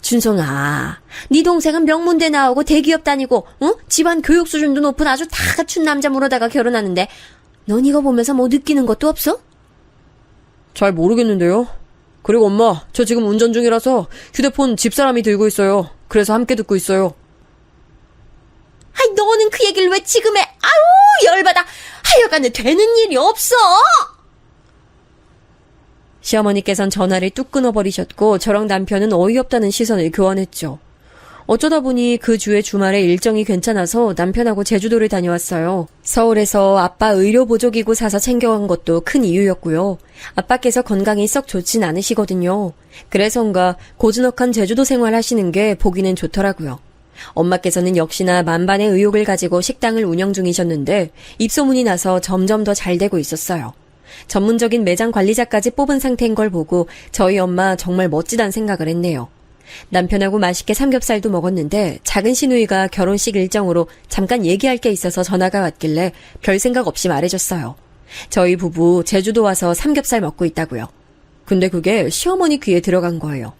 준성아, 네 동생은 명문대 나오고 대기업 다니고 집안 교육 수준도 높은 아주 다 갖춘 남자 물어다가 결혼하는데 넌 이거 보면서 뭐 느끼는 것도 없어? 잘 모르겠는데요. 그리고 엄마, 저 지금 운전 중이라서 휴대폰 집사람이 들고 있어요. 그래서 함께 듣고 있어요. 너는 그 얘기를 왜 지금 해? 아우, 열받아. 하여간에 되는 일이 없어. 시어머니께선 전화를 뚝 끊어버리셨고 저랑 남편은 어이없다는 시선을 교환했죠. 어쩌다 보니 그 주의 주말에 일정이 괜찮아서 남편하고 제주도를 다녀왔어요. 서울에서 아빠 의료 보조기구 사서 챙겨간 것도 큰 이유였고요. 아빠께서 건강이 썩 좋진 않으시거든요. 그래서인가 고즈넉한 제주도 생활 하시는 게 보기는 좋더라고요. 엄마께서는 역시나 만반의 의욕을 가지고 식당을 운영 중이셨는데 입소문이 나서 점점 더 잘 되고 있었어요. 전문적인 매장 관리자까지 뽑은 상태인 걸 보고 저희 엄마 정말 멋지단 생각을 했네요. 남편하고 맛있게 삼겹살도 먹었는데 작은 시누이가 결혼식 일정으로 잠깐 얘기할 게 있어서 전화가 왔길래 별 생각 없이 말해줬어요. 저희 부부 제주도 와서 삼겹살 먹고 있다고요. 근데 그게 시어머니 귀에 들어간 거예요.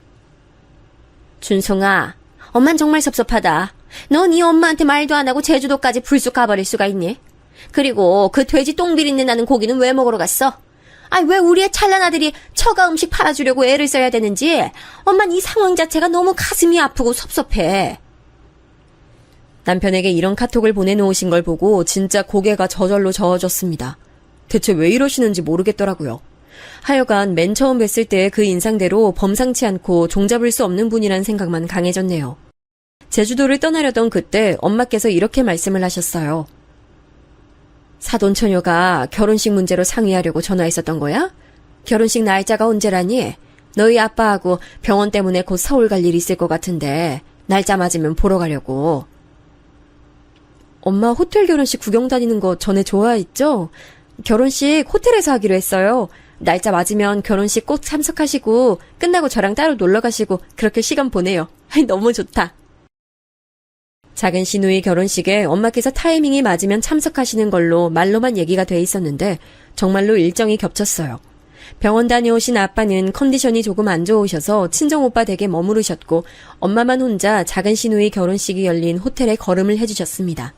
준성아, 엄만 정말 섭섭하다. 넌 이 엄마한테 말도 안 하고 제주도까지 불쑥 가버릴 수가 있니? 그리고 그 돼지 똥 비린내 나는 고기는 왜 먹으러 갔어? 왜 우리의 찰난 아들이 처가 음식 팔아주려고 애를 써야 되는지 엄만 이 상황 자체가 너무 가슴이 아프고 섭섭해. 남편에게 이런 카톡을 보내놓으신 걸 보고 진짜 고개가 저절로 저어졌습니다. 대체 왜 이러시는지 모르겠더라고요. 하여간 맨 처음 뵀을 때 그 인상대로 범상치 않고 종잡을 수 없는 분이란 생각만 강해졌네요. 제주도를 떠나려던 그때 엄마께서 이렇게 말씀을 하셨어요. 사돈처녀가 결혼식 문제로 상의하려고 전화했었던 거야? 결혼식 날짜가 언제라니? 너희 아빠하고 병원 때문에 곧 서울 갈 일 있을 것 같은데 날짜 맞으면 보러 가려고. 엄마 호텔 결혼식 구경 다니는 거 전에 좋아했죠? 결혼식 호텔에서 하기로 했어요. 날짜 맞으면 결혼식 꼭 참석하시고 끝나고 저랑 따로 놀러 가시고 그렇게 시간 보내요. 너무 좋다. 작은 시누이 결혼식에 엄마께서 타이밍이 맞으면 참석하시는 걸로 말로만 얘기가 돼 있었는데 정말로 일정이 겹쳤어요. 병원 다녀오신 아빠는 컨디션이 조금 안 좋으셔서 친정오빠 댁에 머무르셨고 엄마만 혼자 작은 시누이 결혼식이 열린 호텔에 걸음을 해주셨습니다.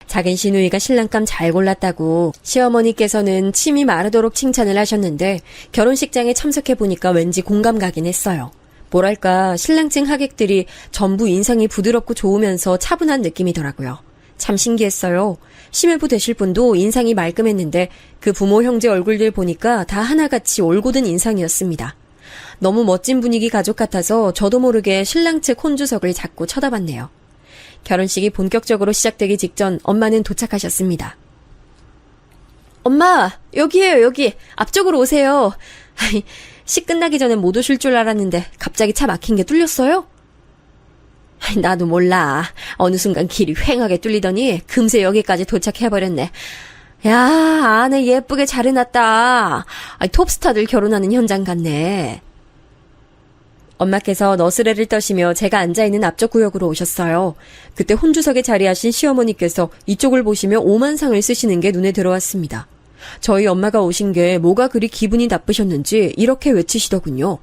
작은 시누이가 신랑감 잘 골랐다고 시어머니께서는 침이 마르도록 칭찬을 하셨는데 결혼식장에 참석해보니까 왠지 공감 가긴 했어요. 뭐랄까 신랑층 하객들이 전부 인상이 부드럽고 좋으면서 차분한 느낌이더라고요. 참 신기했어요. 심해부 되실 분도 인상이 말끔했는데 그 부모 형제 얼굴들 보니까 다 하나같이 올곧은 인상이었습니다. 너무 멋진 분위기 가족 같아서 저도 모르게 신랑 측 혼주석을 자꾸 쳐다봤네요. 결혼식이 본격적으로 시작되기 직전 엄마는 도착하셨습니다. 엄마, 여기에요, 여기. 앞쪽으로 오세요. 식 끝나기 전에 못 오실 줄 알았는데 갑자기 차 막힌 게 뚫렸어요? 나도 몰라. 어느 순간 길이 휑하게 뚫리더니 금세 여기까지 도착해버렸네. 야, 안에 예쁘게 잘 해놨다. 톱스타들 결혼하는 현장 같네. 엄마께서 너스레를 떠시며 제가 앉아있는 앞쪽 구역으로 오셨어요. 그때 혼주석에 자리하신 시어머니께서 이쪽을 보시며 오만상을 쓰시는 게 눈에 들어왔습니다. 저희 엄마가 오신 게 뭐가 그리 기분이 나쁘셨는지 이렇게 외치시더군요.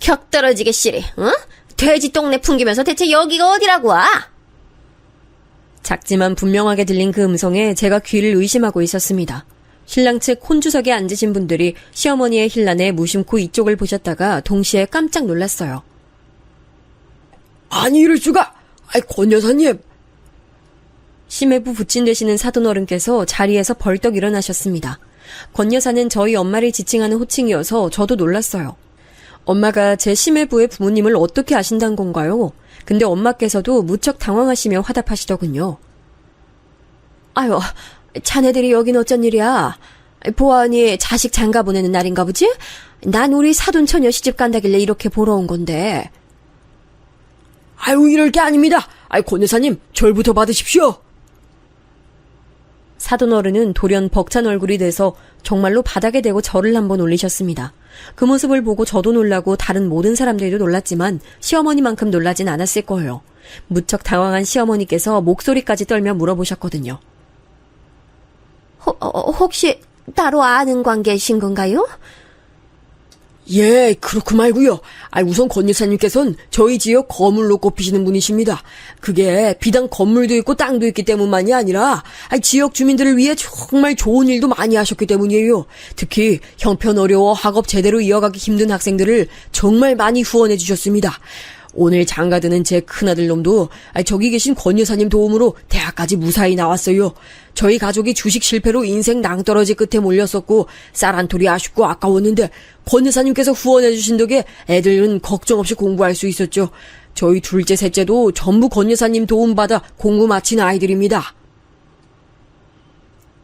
격 떨어지게 시리, 응? 돼지 똥내 풍기면서 대체 여기가 어디라고 와? 작지만 분명하게 들린 그 음성에 제가 귀를 의심하고 있었습니다. 신랑 측 혼주석에 앉으신 분들이 시어머니의 힐난에 무심코 이쪽을 보셨다가 동시에 깜짝 놀랐어요. 아니 이럴 수가. 권 여사님. 심해부 부친 되시는 사돈어른께서 자리에서 벌떡 일어나셨습니다. 권 여사는 저희 엄마를 지칭하는 호칭이어서 저도 놀랐어요. 엄마가 제 심해부의 부모님을 어떻게 아신다는 건가요? 근데 엄마께서도 무척 당황하시며 화답하시더군요. 아유, 자네들이 여긴 어쩐 일이야? 보아하니 자식 장가 보내는 날인가 보지? 난 우리 사돈 처녀 시집 간다길래 이렇게 보러 온 건데. 아유 이럴 게 아닙니다. 권 여사님 절부터 받으십시오. 사돈어른은 돌연 벅찬 얼굴이 돼서 정말로 바닥에 대고 절을 한번 올리셨습니다. 그 모습을 보고 저도 놀라고 다른 모든 사람들도 놀랐지만 시어머니만큼 놀라진 않았을 거예요. 무척 당황한 시어머니께서 목소리까지 떨며 물어보셨거든요. 혹시 따로 아는 관계이신 건가요? 예, 그렇고 말고요. 우선 권 여사님께서는 저희 지역 거물로 꼽히시는 분이십니다. 그게 비단 건물도 있고 땅도 있기 때문만이 아니라 지역 주민들을 위해 정말 좋은 일도 많이 하셨기 때문이에요. 특히 형편 어려워 학업 제대로 이어가기 힘든 학생들을 정말 많이 후원해 주셨습니다. 오늘 장가드는 제 큰아들 놈도 저기 계신 권 여사님 도움으로 대학까지 무사히 나왔어요. 저희 가족이 주식 실패로 인생 낭떠러지 끝에 몰렸었고 쌀 한 톨이 아쉽고 아까웠는데 권 여사님께서 후원해 주신 덕에 애들은 걱정 없이 공부할 수 있었죠. 저희 둘째 셋째도 전부 권 여사님 도움받아 공부 마친 아이들입니다.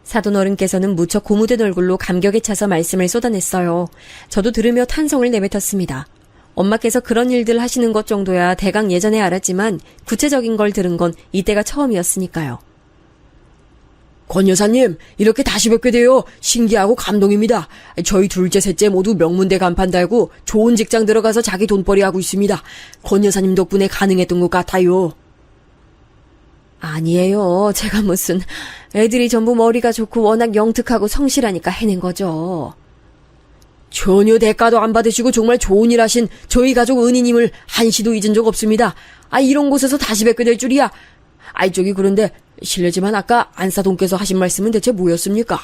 사돈어른께서는 무척 고무된 얼굴로 감격에 차서 말씀을 쏟아냈어요. 저도 들으며 탄성을 내뱉었습니다. 엄마께서 그런 일들 하시는 것 정도야 대강 예전에 알았지만 구체적인 걸 들은 건 이때가 처음이었으니까요. 권 여사님, 이렇게 다시 뵙게 되어 신기하고 감동입니다. 저희 둘째 셋째 모두 명문대 간판 달고 좋은 직장 들어가서 자기 돈벌이 하고 있습니다. 권 여사님 덕분에 가능했던 것 같아요. 아니에요. 제가 무슨 애들이 전부 머리가 좋고 워낙 영특하고 성실하니까 해낸 거죠. 전혀 대가도 안 받으시고 정말 좋은 일 하신 저희 가족 은희님을 한시도 잊은 적 없습니다. 이런 곳에서 다시 뵙게 될 줄이야. 저기 그런데 실례지만 아까 안사돈께서 하신 말씀은 대체 뭐였습니까?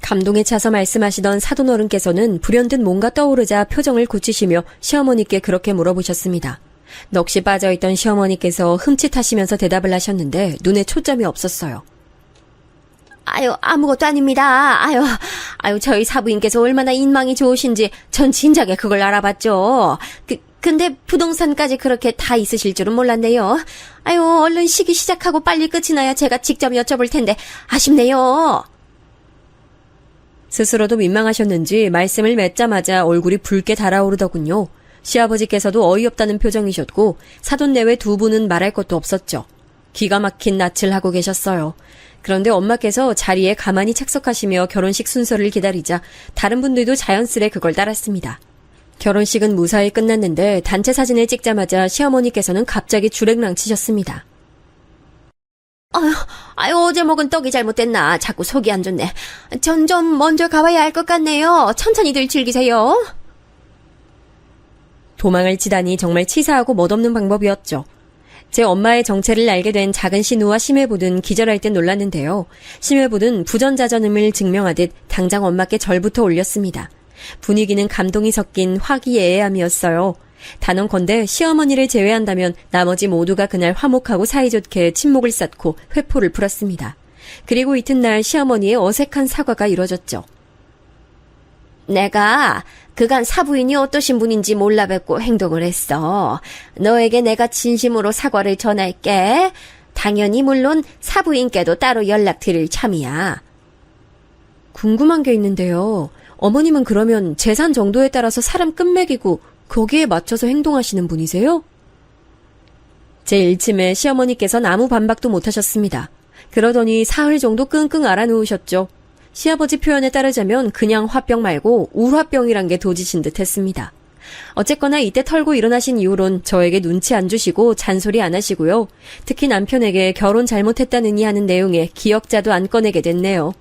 감동에 차서 말씀하시던 사돈어른께서는 불현듯 뭔가 떠오르자 표정을 굳히시며 시어머니께 그렇게 물어보셨습니다. 넋이 빠져있던 시어머니께서 흠칫하시면서 대답을 하셨는데 눈에 초점이 없었어요. 아무것도 아닙니다. 저희 사부인께서 얼마나 인망이 좋으신지 전 진작에 그걸 알아봤죠. 근데 부동산까지 그렇게 다 있으실 줄은 몰랐네요. 얼른 시기 시작하고 빨리 끝이 나야 제가 직접 여쭤볼 텐데 아쉽네요. 스스로도 민망하셨는지 말씀을 맺자마자 얼굴이 붉게 달아오르더군요. 시아버지께서도 어이없다는 표정이셨고 사돈 내외 두 분은 말할 것도 없었죠. 기가 막힌 낯을 하고 계셨어요. 그런데 엄마께서 자리에 가만히 착석하시며 결혼식 순서를 기다리자 다른 분들도 자연스레 그걸 따랐습니다. 결혼식은 무사히 끝났는데 단체 사진을 찍자마자 시어머니께서는 갑자기 주랭랑 치셨습니다. 아유, 어제 먹은 떡이 잘못됐나. 자꾸 속이 안 좋네. 전 좀 먼저 가봐야 할 것 같네요. 천천히들 즐기세요. 도망을 치다니 정말 치사하고 멋없는 방법이었죠. 제 엄마의 정체를 알게 된 작은 신우와 심해보든 기절할 땐 놀랐는데요. 심해보든 부전자전음을 증명하듯 당장 엄마께 절부터 올렸습니다. 분위기는 감동이 섞인 화기애애함이었어요. 단언컨대 시어머니를 제외한다면 나머지 모두가 그날 화목하고 사이좋게 친목을 쌓고 회포를 풀었습니다. 그리고 이튿날 시어머니의 어색한 사과가 이뤄졌죠. 내가 그간 사부인이 어떠신 분인지 몰라 뵙고 행동을 했어. 너에게 내가 진심으로 사과를 전할게. 당연히 물론 사부인께도 따로 연락드릴 참이야. 궁금한 게 있는데요. 어머님은 그러면 재산 정도에 따라서 사람 끝매기고 거기에 맞춰서 행동하시는 분이세요? 제 일침에 시어머니께서는 아무 반박도 못하셨습니다. 그러더니 사흘 정도 끙끙 앓아누우셨죠. 시아버지 표현에 따르자면 그냥 화병 말고 울화병이란 게 도지신 듯 했습니다. 어쨌거나 이때 털고 일어나신 이후론 저에게 눈치 안 주시고 잔소리 안 하시고요. 특히 남편에게 결혼 잘못했다느니 하는 내용의 기억자도 안 꺼내게 됐네요.